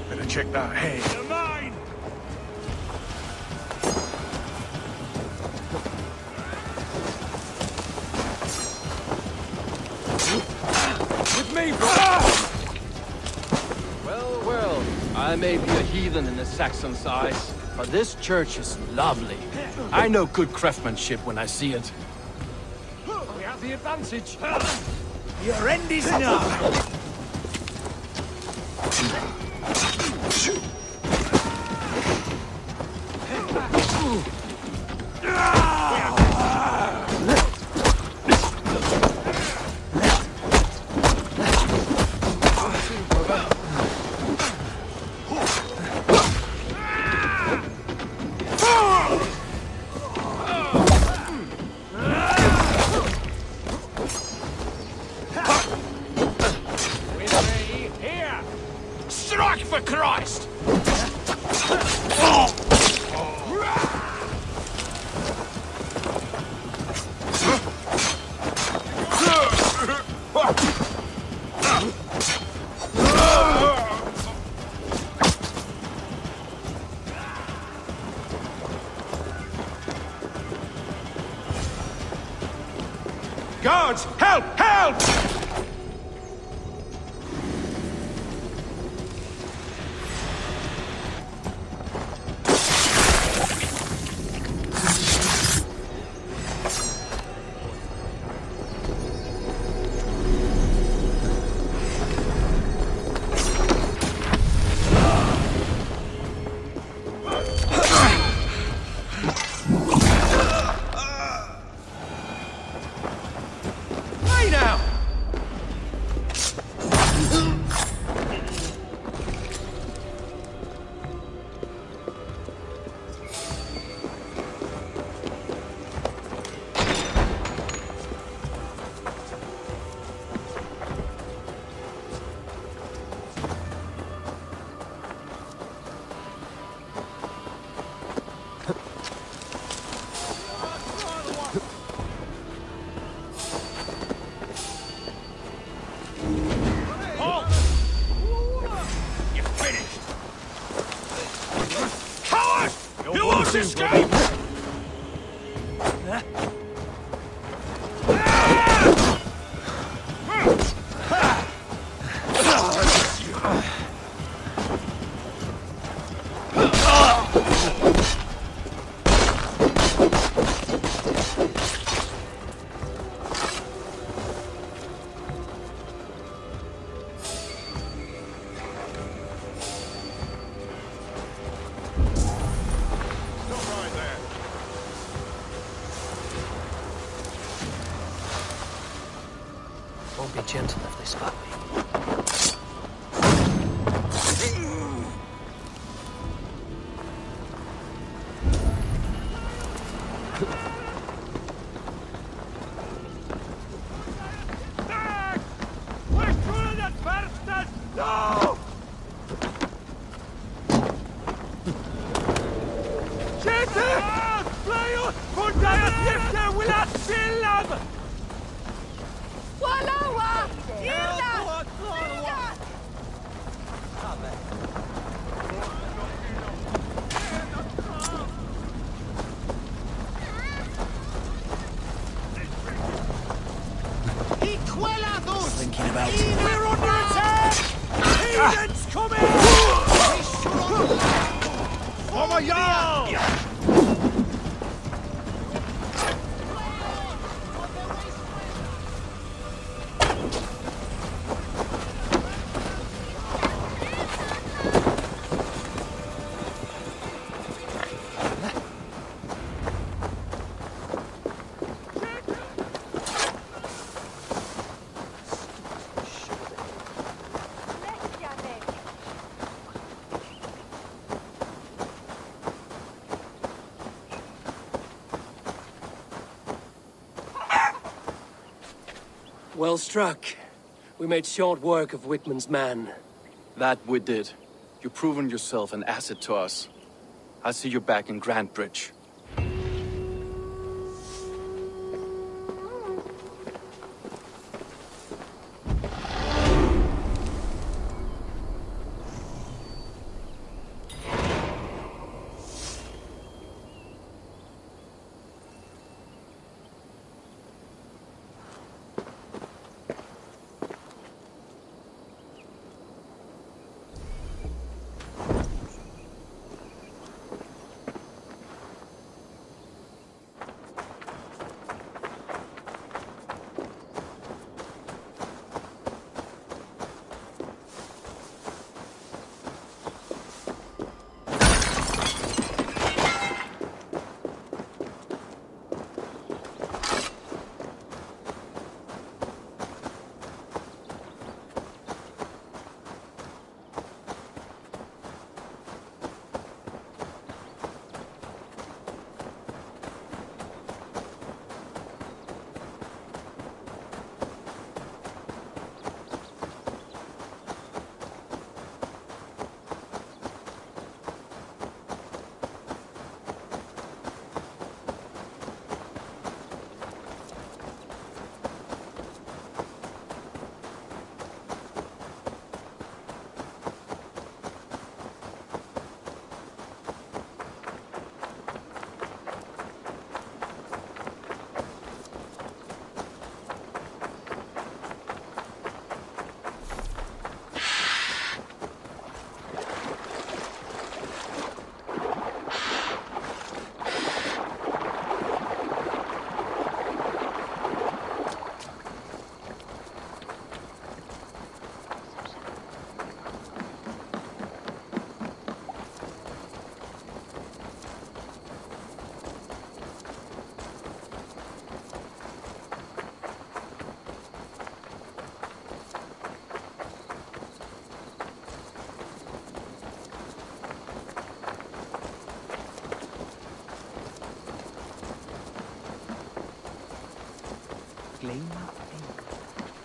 Speaker 2: Better check that hay. You're mine!
Speaker 9: With me, bro! Well, well, I may be a heathen in the Saxon's eyes, but this church is lovely. I know good craftsmanship when I see it.
Speaker 2: We have the advantage.
Speaker 8: Your end is nigh.
Speaker 3: Strike for Christ! Guards! Help! Help!
Speaker 1: Won't be gentle if they spot me.
Speaker 2: No!
Speaker 8: Thinking about
Speaker 2: We're under attack! Heathens coming! Over y'all!
Speaker 1: Well struck. We made short work of Wickman's man.
Speaker 9: That we did. You've proven yourself an asset to us. I'll see you back in Grantbridge.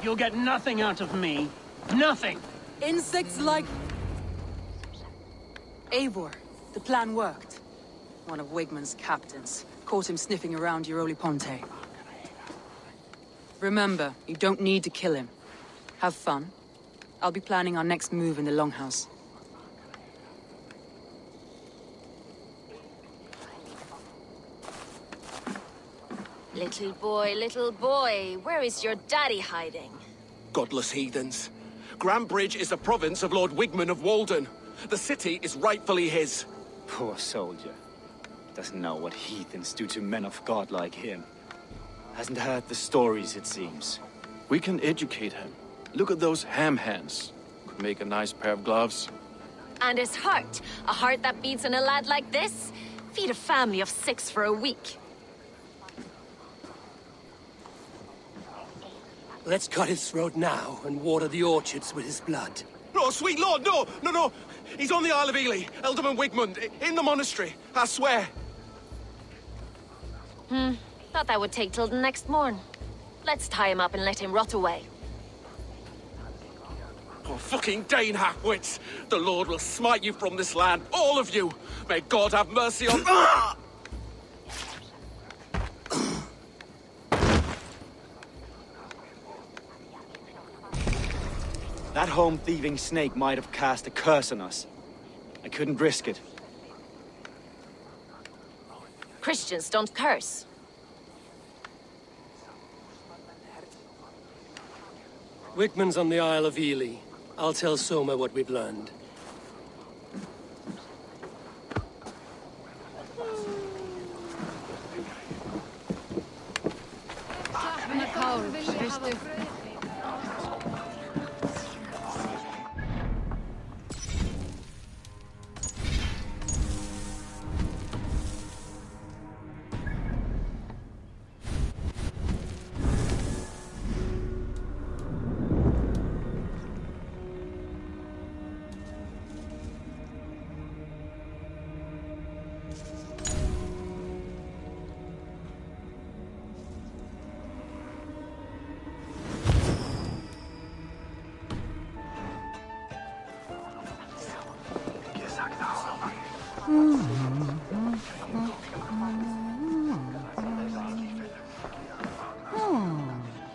Speaker 12: You'll get nothing out of me. Nothing!
Speaker 5: Insects like... Eivor, the plan worked. One of Wigman's captains caught him sniffing around Euroli Ponte. Remember, you don't need to kill him. Have fun. I'll be planning our next move in the Longhouse.
Speaker 7: Little boy, where is your daddy hiding?
Speaker 13: Godless heathens. Grantbridge is a province of Lord Wigman of Walden. The city is rightfully his.
Speaker 4: Poor soldier. Doesn't know what heathens do to men of God like him. Hasn't heard the stories, it seems.
Speaker 9: We can educate him. Look at those ham hands. Could make a nice pair of gloves.
Speaker 7: And his heart. A heart that beats in a lad like this? Feed a family of 6 for a week.
Speaker 1: Let's cut his throat now and water the orchards with his blood.
Speaker 13: No, sweet lord, no! No, no! He's on the Isle of Ely, Ealdorman Wigmund, in the monastery, I swear.
Speaker 7: Thought that would take till the next morn. Let's tie him up and let him rot away.
Speaker 13: Oh, fucking Dane half-wits! The Lord will smite you from this land, all of you! May God have mercy on...
Speaker 4: That home-thieving snake might have cast a curse on us. I couldn't risk it.
Speaker 7: Christians don't curse.
Speaker 1: Wigmund's on the Isle of Ely. I'll tell Soma what we've learned.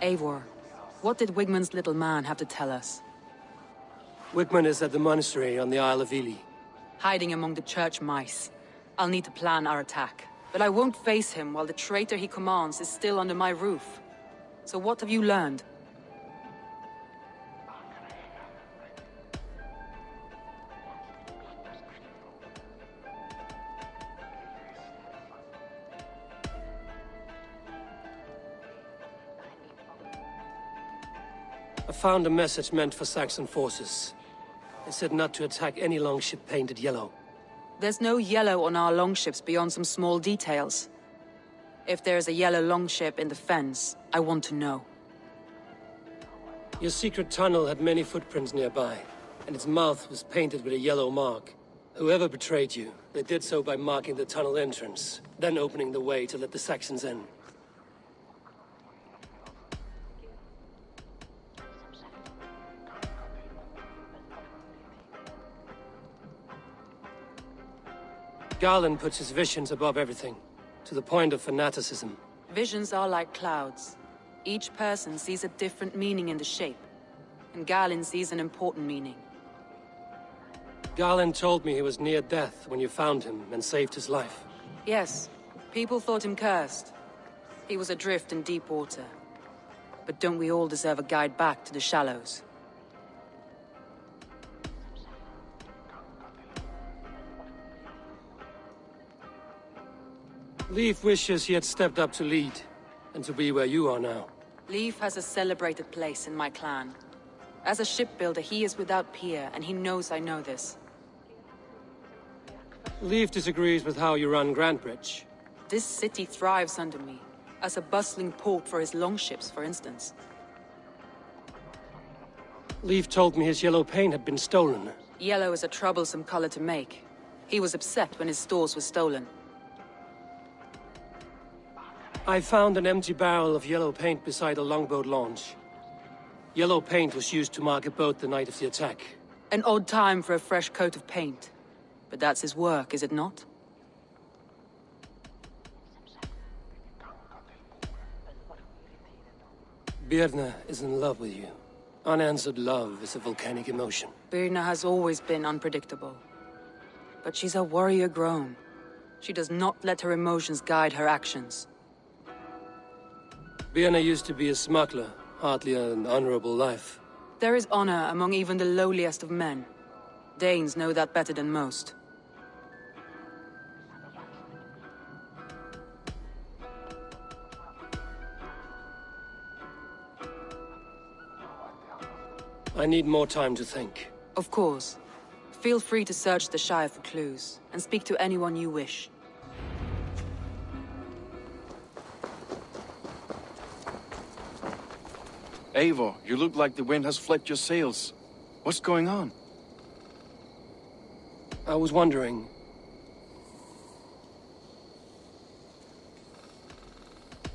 Speaker 5: Eivor, what did Wigmund's little man have to tell us?
Speaker 1: Wigmund is at the monastery on the Isle of Ely.
Speaker 5: Hiding among the church mice. I'll need to plan our attack. But I won't face him while the traitor he commands is still under my roof. So what have you learned?
Speaker 1: I found a message meant for Saxon forces. It said not to attack any longship painted yellow.
Speaker 5: There's no yellow on our longships beyond some small details. If there's a yellow longship in the fens, I want to know.
Speaker 1: Your secret tunnel had many footprints nearby, and its mouth was painted with a yellow mark. Whoever betrayed you, they did so by marking the tunnel entrance, then opening the way to let the Saxons in. Garland puts his visions above everything, to the point of fanaticism.
Speaker 5: Visions are like clouds. Each person sees a different meaning in the shape, and Garland sees an important meaning.
Speaker 1: Garland told me he was near death when you found him and saved his life.
Speaker 5: Yes, people thought him cursed. He was adrift in deep water. But don't we all deserve a guide back to the shallows?
Speaker 1: Leif wishes he had stepped up to lead, and to be where you are now.
Speaker 5: Leif has a celebrated place in my clan. As a shipbuilder, he is without peer, and he knows I know this.
Speaker 1: Leif disagrees with how you run Grantebridge.
Speaker 5: This city thrives under me, as a bustling port for his longships, for instance.
Speaker 1: Leif told me his yellow paint had been stolen.
Speaker 5: Yellow is a troublesome color to make. He was upset when his stores were stolen.
Speaker 1: I found an empty barrel of yellow paint beside a longboat launch. Yellow paint was used to mark a boat the night of the attack.
Speaker 5: An odd time for a fresh coat of paint. But that's his work, is it not?
Speaker 1: Birna is in love with you. Unanswered love is a volcanic emotion.
Speaker 5: Birna has always been unpredictable. But she's a warrior grown. She does not let her emotions guide her actions.
Speaker 1: Birna used to be a smuggler, hardly an honorable life.
Speaker 5: There is honor among even the lowliest of men. Danes know that better than most.
Speaker 1: I need more time to think.
Speaker 5: Of course. Feel free to search the Shire for clues, and speak to anyone you wish.
Speaker 9: Eivor, you look like the wind has flecked your sails. What's going on?
Speaker 1: I was wondering...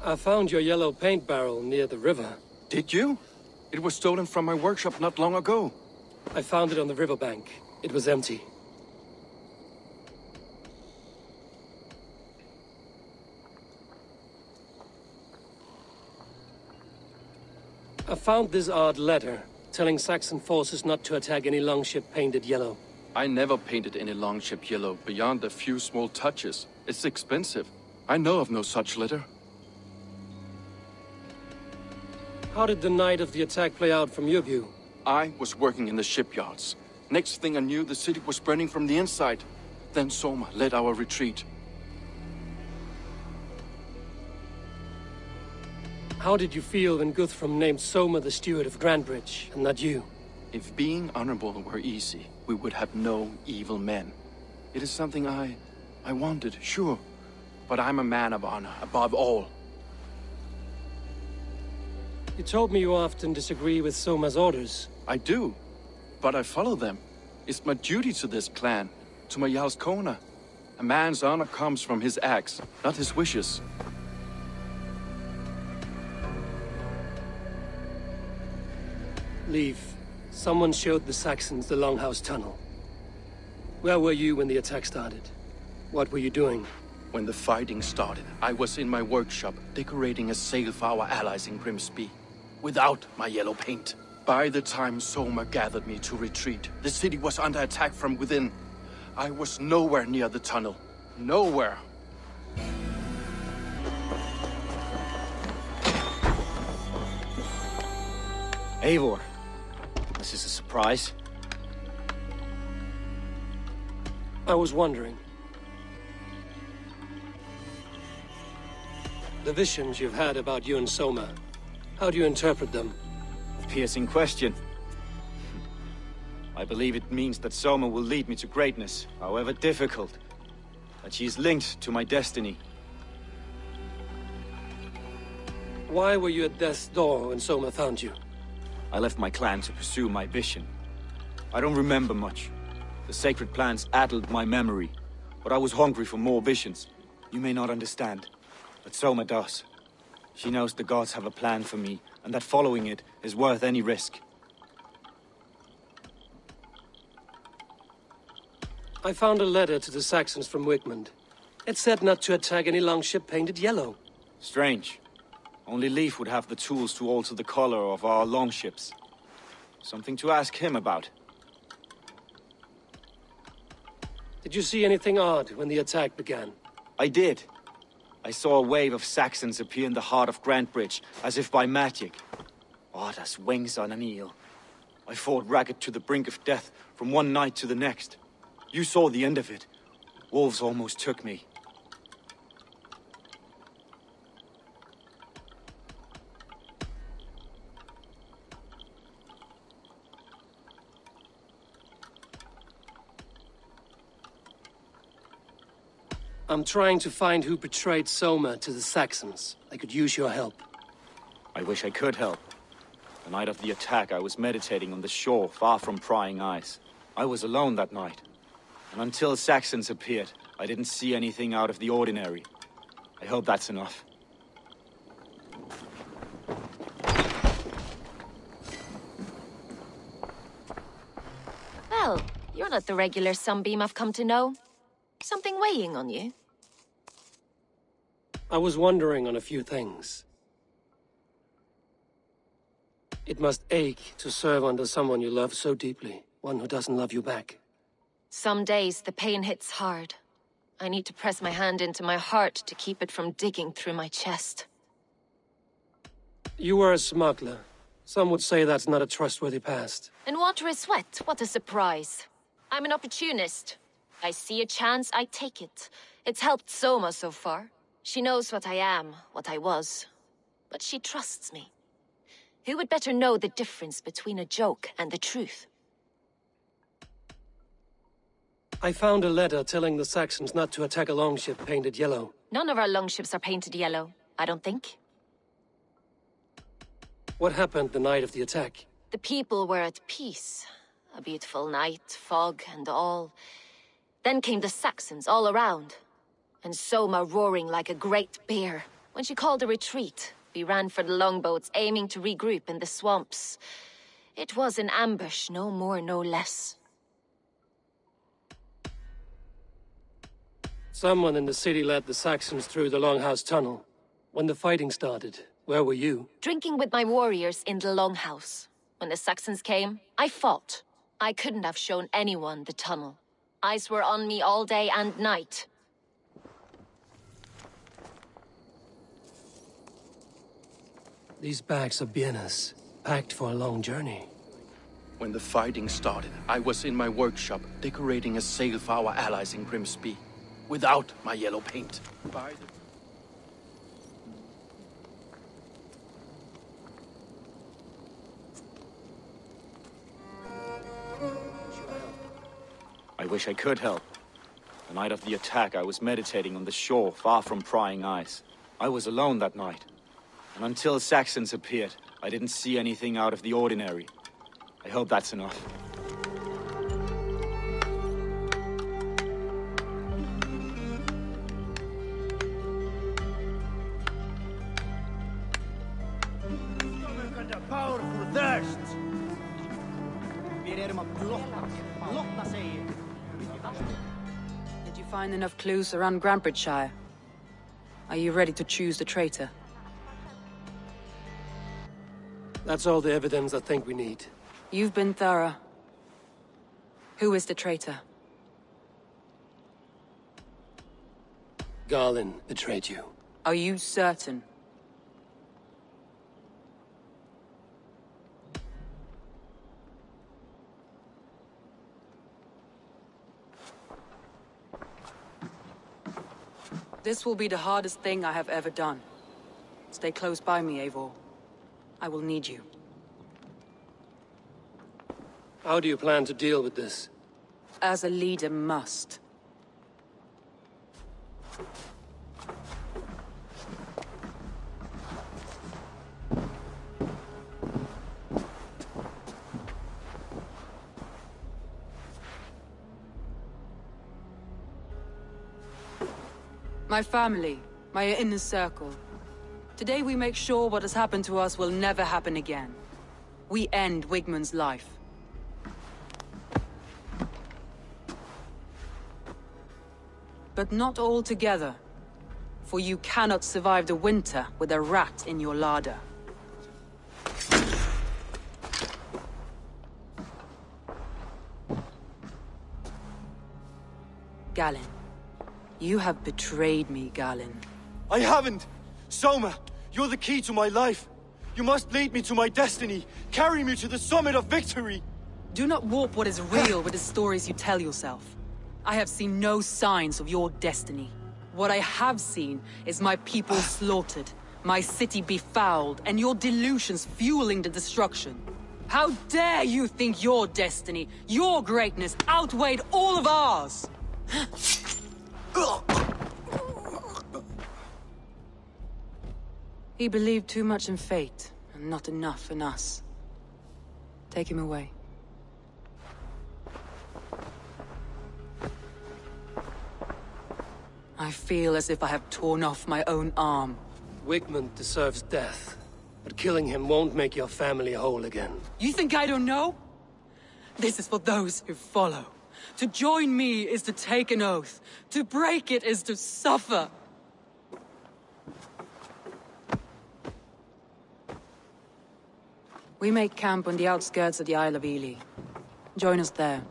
Speaker 1: I found your yellow paint barrel near the river.
Speaker 9: Did you? It was stolen from my workshop not long ago.
Speaker 1: I found it on the riverbank. It was empty. I found this odd letter, telling Saxon forces not to attack any longship painted yellow.
Speaker 9: I never painted any longship yellow beyond a few small touches. It's expensive. I know of no such letter.
Speaker 1: How did the night of the attack play out from your view?
Speaker 9: I was working in the shipyards. Next thing I knew, the city was burning from the inside. Then Soma led our retreat.
Speaker 1: How did you feel when Guthrum named Soma the steward of Grantebridge, and not you?
Speaker 9: If being honorable were easy, we would have no evil men. It is something I wanted, sure. But I'm a man of honor, above all.
Speaker 1: You told me you often disagree with Soma's orders.
Speaker 9: I do, but I follow them. It's my duty to this clan, to my Jarl's Kona. A man's honor comes from his acts, not his wishes.
Speaker 1: Leave. Someone showed the Saxons the Longhouse Tunnel. Where were you when the attack started? What were you doing?
Speaker 9: When the fighting started, I was in my workshop, decorating a sail for our allies in Grimsby. Without my yellow paint. By the time Soma gathered me to retreat, the city was under attack from within. I was nowhere near the tunnel. Nowhere.
Speaker 4: Eivor, this is a surprise.
Speaker 1: I was wondering. The visions you've had about you and Soma, how do you interpret them?
Speaker 4: Piercing question. I believe it means that Soma will lead me to greatness, however difficult. That she is linked to my destiny.
Speaker 1: Why were you at death's door when Soma found you?
Speaker 4: I left my clan to pursue my vision. I don't remember much. The sacred plans addled my memory, but I was hungry for more visions. You may not understand, but Soma does. She knows the gods have a plan for me, and that following it is worth any risk.
Speaker 1: I found a letter to the Saxons from Wigmund. It said not to attack any longship painted yellow.
Speaker 4: Strange. Only Leif would have the tools to alter the color of our longships. Something to ask him about.
Speaker 1: Did you see anything odd when the attack began?
Speaker 4: I did. I saw a wave of Saxons appear in the heart of Grantebridge, as if by magic. Odd as wings on an eel. I fought ragged to the brink of death from one night to the next. You saw the end of it. Wolves almost took me.
Speaker 1: I'm trying to find who betrayed Soma to the Saxons. I could use your help.
Speaker 4: I wish I could help. The night of the attack, I was meditating on the shore, far from prying eyes. I was alone that night. And until Saxons appeared, I didn't see anything out of the ordinary. I hope that's enough.
Speaker 7: Well, you're not the regular sunbeam I've come to know. Something weighing on you?
Speaker 1: I was wondering on a few things. It must ache to serve under someone you love so deeply, one who doesn't love you back.
Speaker 7: Some days the pain hits hard. I need to press my hand into my heart to keep it from digging through my chest.
Speaker 1: You were a smuggler. Some would say that's not a trustworthy past.
Speaker 7: And water is wet, what a surprise. I'm an opportunist. I see a chance, I take it. It's helped Soma so far. She knows what I am, what I was. But she trusts me. Who would better know the difference between a joke and the truth?
Speaker 1: I found a letter telling the Saxons not to attack a longship painted yellow.
Speaker 7: None of our longships are painted yellow, I don't think.
Speaker 1: What happened the night of the attack?
Speaker 7: The people were at peace. A beautiful night, fog and all. Then came the Saxons all around, and Soma roaring like a great bear. When she called a retreat, we ran for the longboats, aiming to regroup in the swamps. It was an ambush, no more, no less.
Speaker 1: Someone in the city led the Saxons through the Longhouse Tunnel. When the fighting started, where were you?
Speaker 7: Drinking with my warriors in the Longhouse. When the Saxons came, I fought. I couldn't have shown anyone the tunnel. Eyes were on me all day and night.
Speaker 1: These bags are bienes, packed for a long journey.
Speaker 9: When the fighting started, I was in my workshop decorating a sail for our allies in Grimsby, without my yellow paint.
Speaker 4: I wish I could help. The night of the attack, I was meditating on the shore, far from prying eyes. I was alone that night. And until Saxons appeared, I didn't see anything out of the ordinary. I hope that's enough.
Speaker 8: Under powerful thirst.
Speaker 5: Did you find enough clues around Grantbridgeshire? Are you ready to choose the traitor?
Speaker 1: That's all the evidence I think we need.
Speaker 5: You've been thorough. Who is the traitor?
Speaker 1: Garlin betrayed you.
Speaker 5: Are you certain? This will be the hardest thing I have ever done. Stay close by me, Eivor. I will need you.
Speaker 1: How do you plan to deal with this?
Speaker 5: As a leader must. My family, my inner circle. Today we make sure what has happened to us will never happen again. We end Wigmund's life. But not all together. For you cannot survive the winter with a rat in your larder. Galinn. You have betrayed me, Galinn.
Speaker 6: I haven't! Soma, you're the key to my life. You must lead me to my destiny. Carry me to the summit of victory.
Speaker 5: Do not warp what is real with the stories you tell yourself. I have seen no signs of your destiny. What I have seen is my people slaughtered, my city befouled, and your delusions fueling the destruction. How dare you think your destiny, your greatness, outweighed all of ours? He believed too much in fate, and not enough in us. Take him away. I feel as if I have torn off my own arm.
Speaker 1: Wigmund deserves death, but killing him won't make your family whole again.
Speaker 5: You think I don't know? This is for those who follow. To join me is to take an oath. To break it is to suffer. We make camp on the outskirts of the Isle of Ely. Join us there.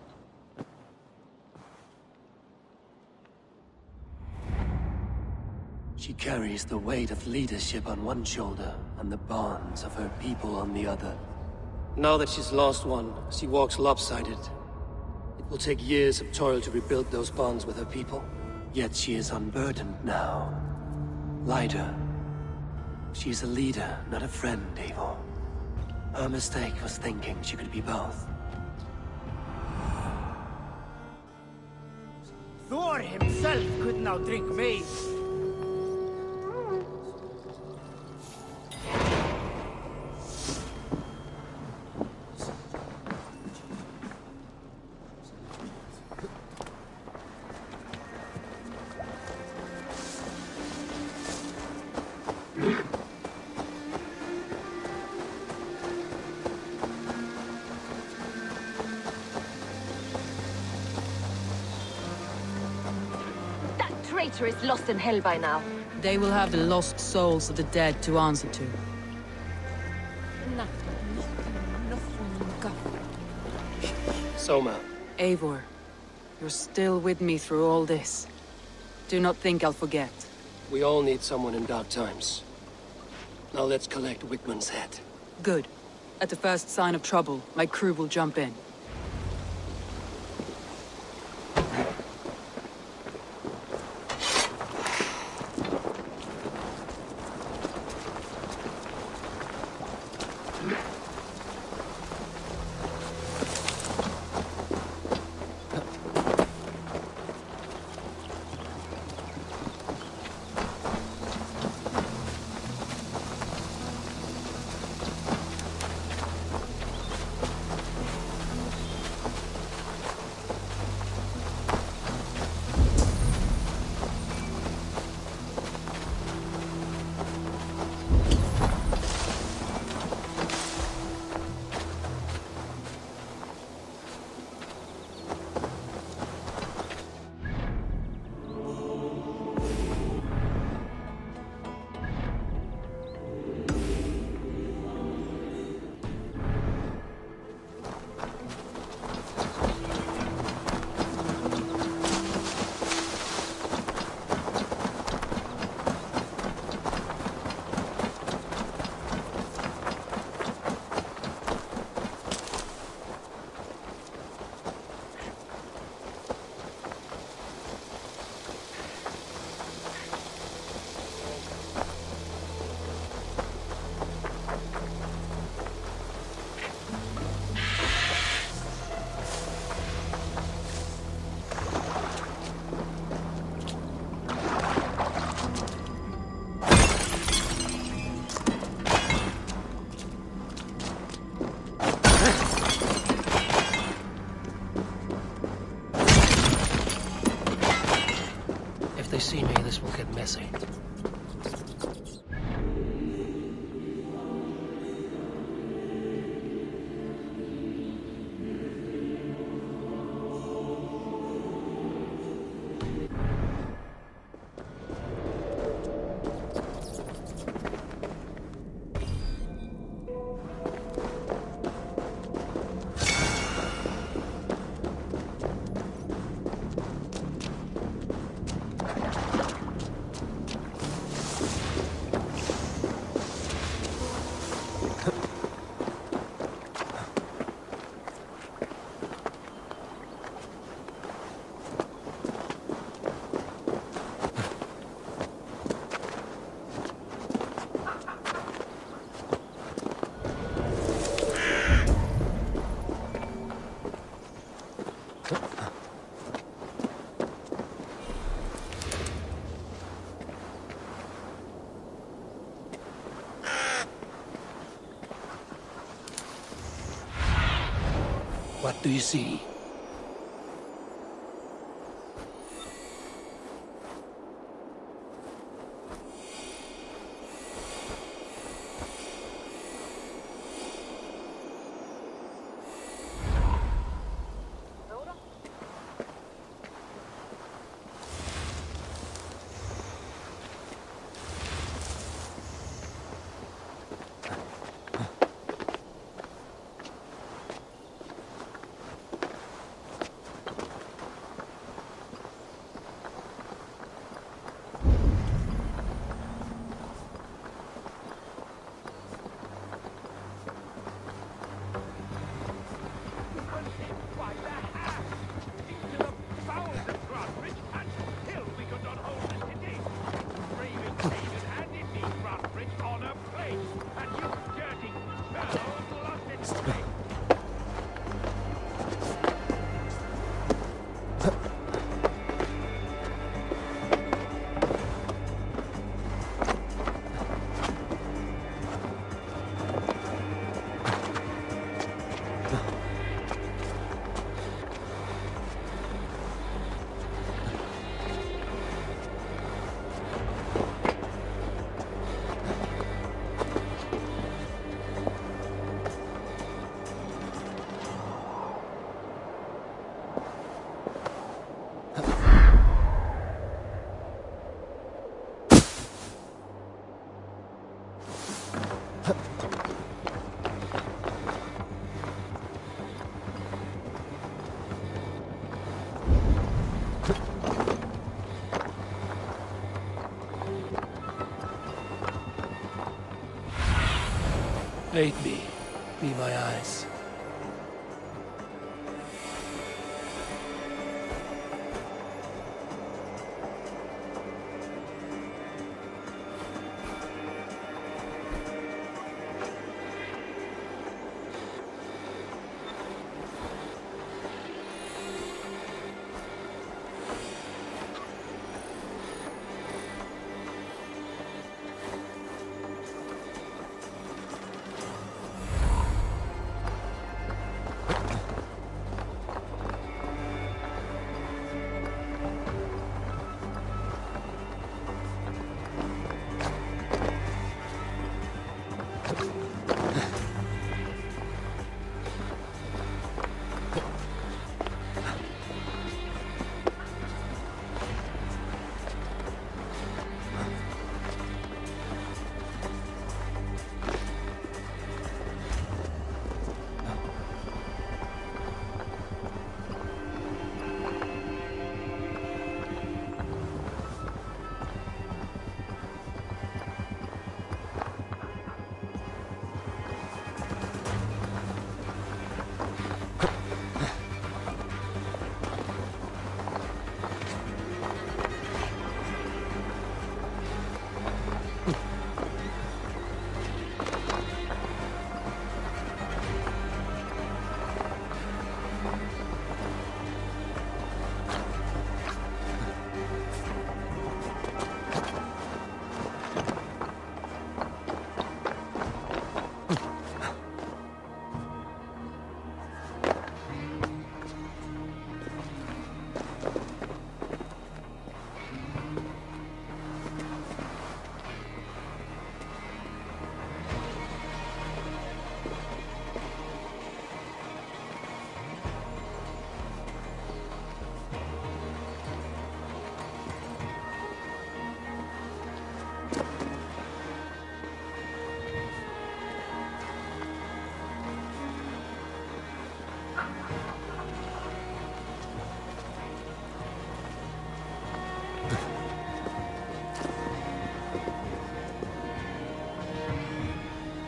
Speaker 1: She carries the weight of leadership on one shoulder and the bonds of her people on the other. Now that she's lost one, she walks lopsided. It will take years of toil to rebuild those bonds with her people. Yet she is unburdened now. Lighter. She is a leader, not a friend, Eivor. Her mistake was thinking she could be both.
Speaker 8: Thor himself couldn't outdrink me.
Speaker 7: traitor is lost in hell by now.
Speaker 5: They will have the lost souls of the dead to answer to.
Speaker 1: Soma.
Speaker 5: Eivor, you're still with me through all this. Do not think I'll forget.
Speaker 1: We all need someone in dark times. Now let's collect Wigmund's head.
Speaker 5: Good. At the first sign of trouble, my crew will jump in.
Speaker 1: If they see me, this will get messy.
Speaker 2: What do you see?
Speaker 1: Aid me. Be my eyes.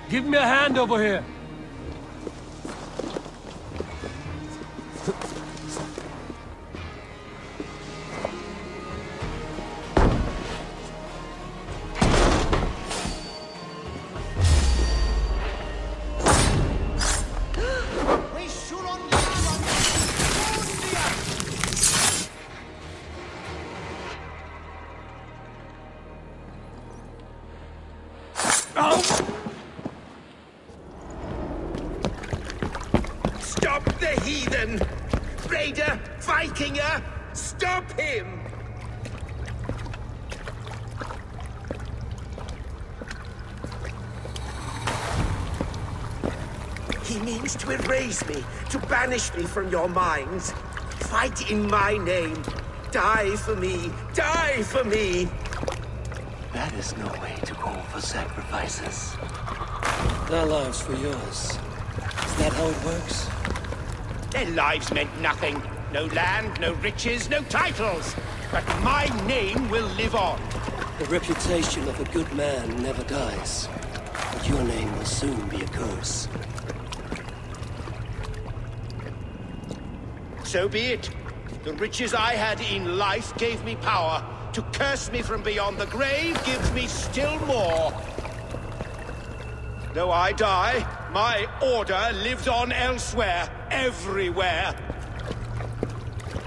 Speaker 2: Give me a hand over here.
Speaker 3: Stop the heathen! Raider! Vikinger! Stop him! He means to erase me, to banish me from your minds. Fight in my name. Die for me! Die for me!
Speaker 1: That is no way to call for sacrifices. Their lives for yours. Is that how it works?
Speaker 3: Their lives meant nothing. No land, no riches, no titles. But my name will live on.
Speaker 1: The reputation of a good man never dies. But your name will soon be a curse.
Speaker 3: So be it. The riches I had in life gave me power. To curse me from beyond the grave gives me still more. Though I die, my order lives on elsewhere, everywhere.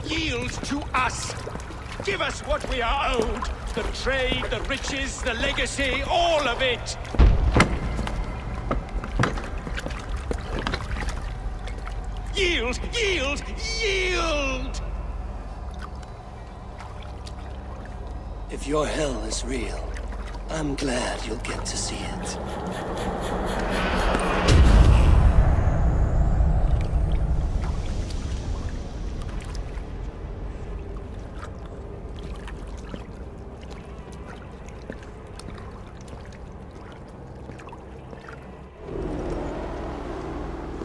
Speaker 3: Yield to us. Give us what we are owed. The trade, the riches, the legacy, all of it. Yield! Yield! Yield!
Speaker 1: If your hell is real, I'm glad you'll get to see it.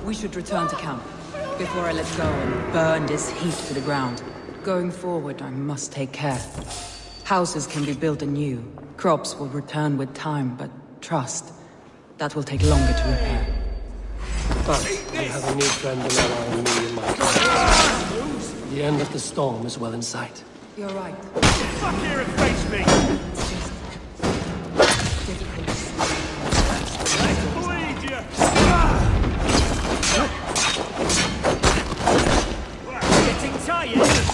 Speaker 5: We should return to camp, before I let go and burn this heat to the ground. Going forward, I must take care. Houses can be built anew. Crops will return with time, but trust. That will take longer to repair.
Speaker 1: But you have a new friend and ally in me and my clan. The end of the storm is well in sight.
Speaker 5: You're right.
Speaker 2: Fuck here and face me!
Speaker 5: It's just difficult to see.
Speaker 2: Let's bleed you! Getting tired?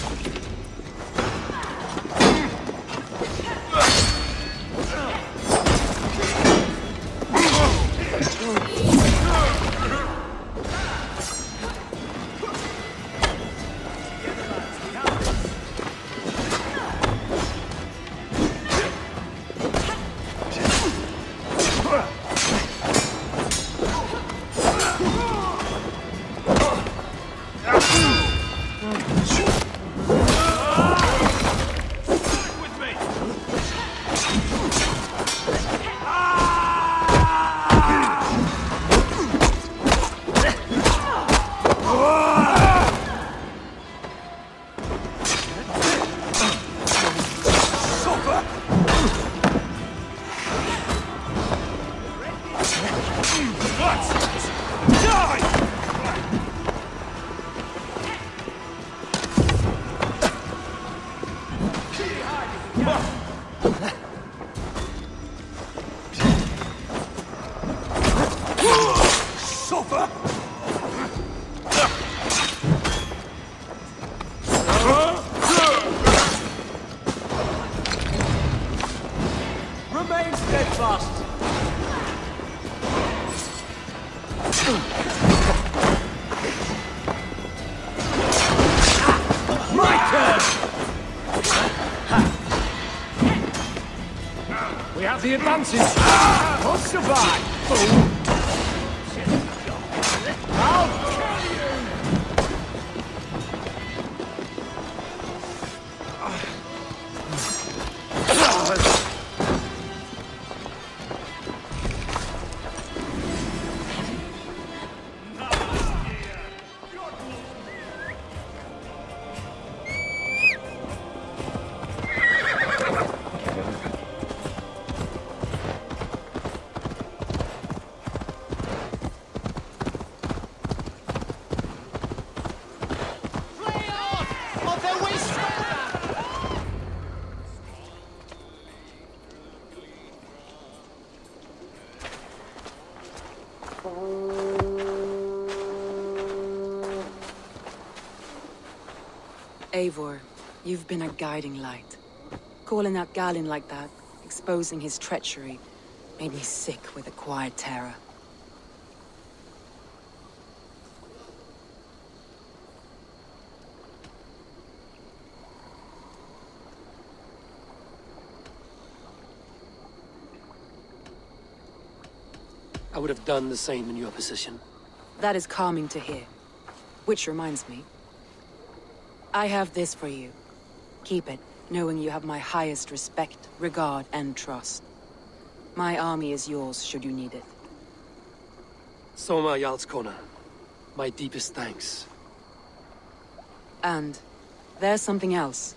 Speaker 8: Remain steadfast.
Speaker 2: My turn! We have the advantage. We'll survive, fool! I'll kill you!
Speaker 5: Eivor, you've been a guiding light. Calling out Galin like that, exposing his treachery, made me sick with a quiet terror.
Speaker 1: I would have done the same in your position.
Speaker 5: That is calming to hear. Which reminds me, I have this for you. Keep it, knowing you have my highest respect, regard, and trust. My army is yours, should you need it.
Speaker 1: Soma Jarlskona, my deepest thanks.
Speaker 5: And there's something else.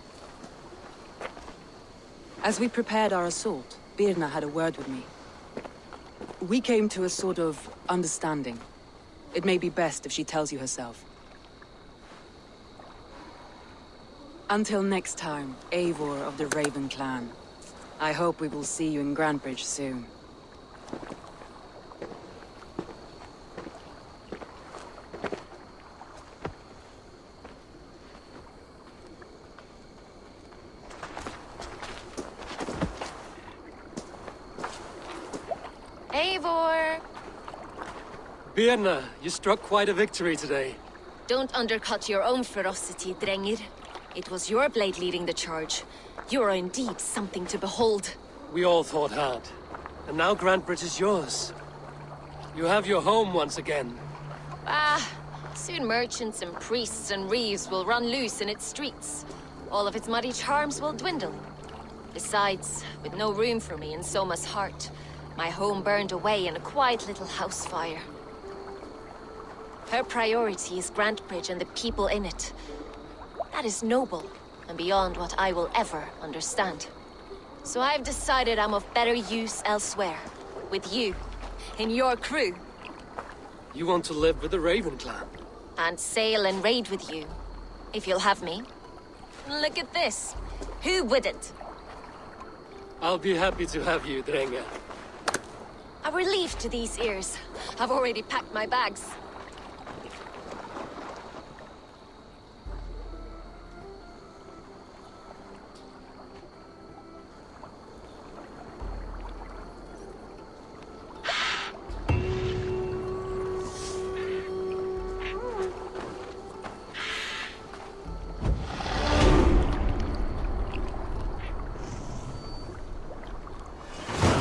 Speaker 5: As we prepared our assault, Birna had a word with me. We came to a sort of understanding. It may be best if she tells you herself. Until next time, Eivor of the Raven Clan. I hope we will see you in Grantebridge soon.
Speaker 7: Eivor!
Speaker 1: Birna, you struck quite a victory today.
Speaker 7: Don't undercut your own ferocity, Drengir. It was your blade leading the charge. You are indeed something to behold.
Speaker 1: We all thought hard. And now Grantebridge is yours. You have your home once again.
Speaker 7: Soon merchants and priests and reeves will run loose in its streets. All of its muddy charms will dwindle. Besides, with no room for me in Soma's heart, my home burned away in a quiet little house fire. Her priority is Grantebridge and the people in it. That is noble, and beyond what I will ever understand. So I've decided I'm of better use elsewhere. With you. In your crew.
Speaker 1: You want to live with the Raven clan?
Speaker 7: And sail and raid with you. If you'll have me. Look at this. Who wouldn't?
Speaker 1: I'll be happy to have you, Drenge.
Speaker 7: A relief to these ears. I've already packed my bags.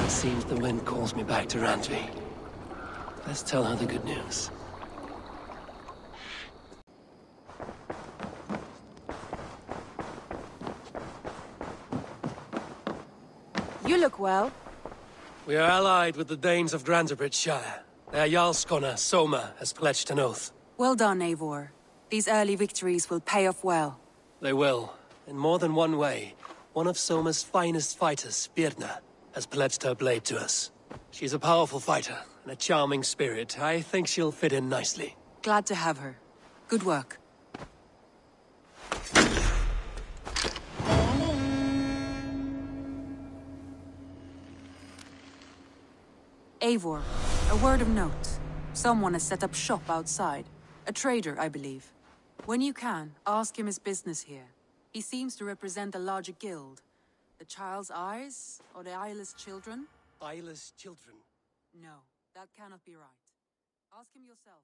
Speaker 1: Seems the wind calls me back to Randvi. Let's tell her the good news.
Speaker 5: You look well.
Speaker 1: We are allied with the Danes of Shire. Their Jarlskona, Soma, has pledged an oath.
Speaker 5: Well done, Eivor. These early victories will pay off well.
Speaker 1: They will, in more than one way. One of Soma's finest fighters, Birna, has pledged her blade to us. She's a powerful fighter and a charming spirit. I think she'll fit in nicely.
Speaker 5: Glad to have her. Good work. Eivor, a word of note. Someone has set up shop outside. A trader, I believe. When you can, ask him his business here. He seems to represent a larger guild. The Child's Eyes? Or the Eyeless Children?
Speaker 1: Eyeless children?
Speaker 5: No, that cannot be right. Ask him yourself.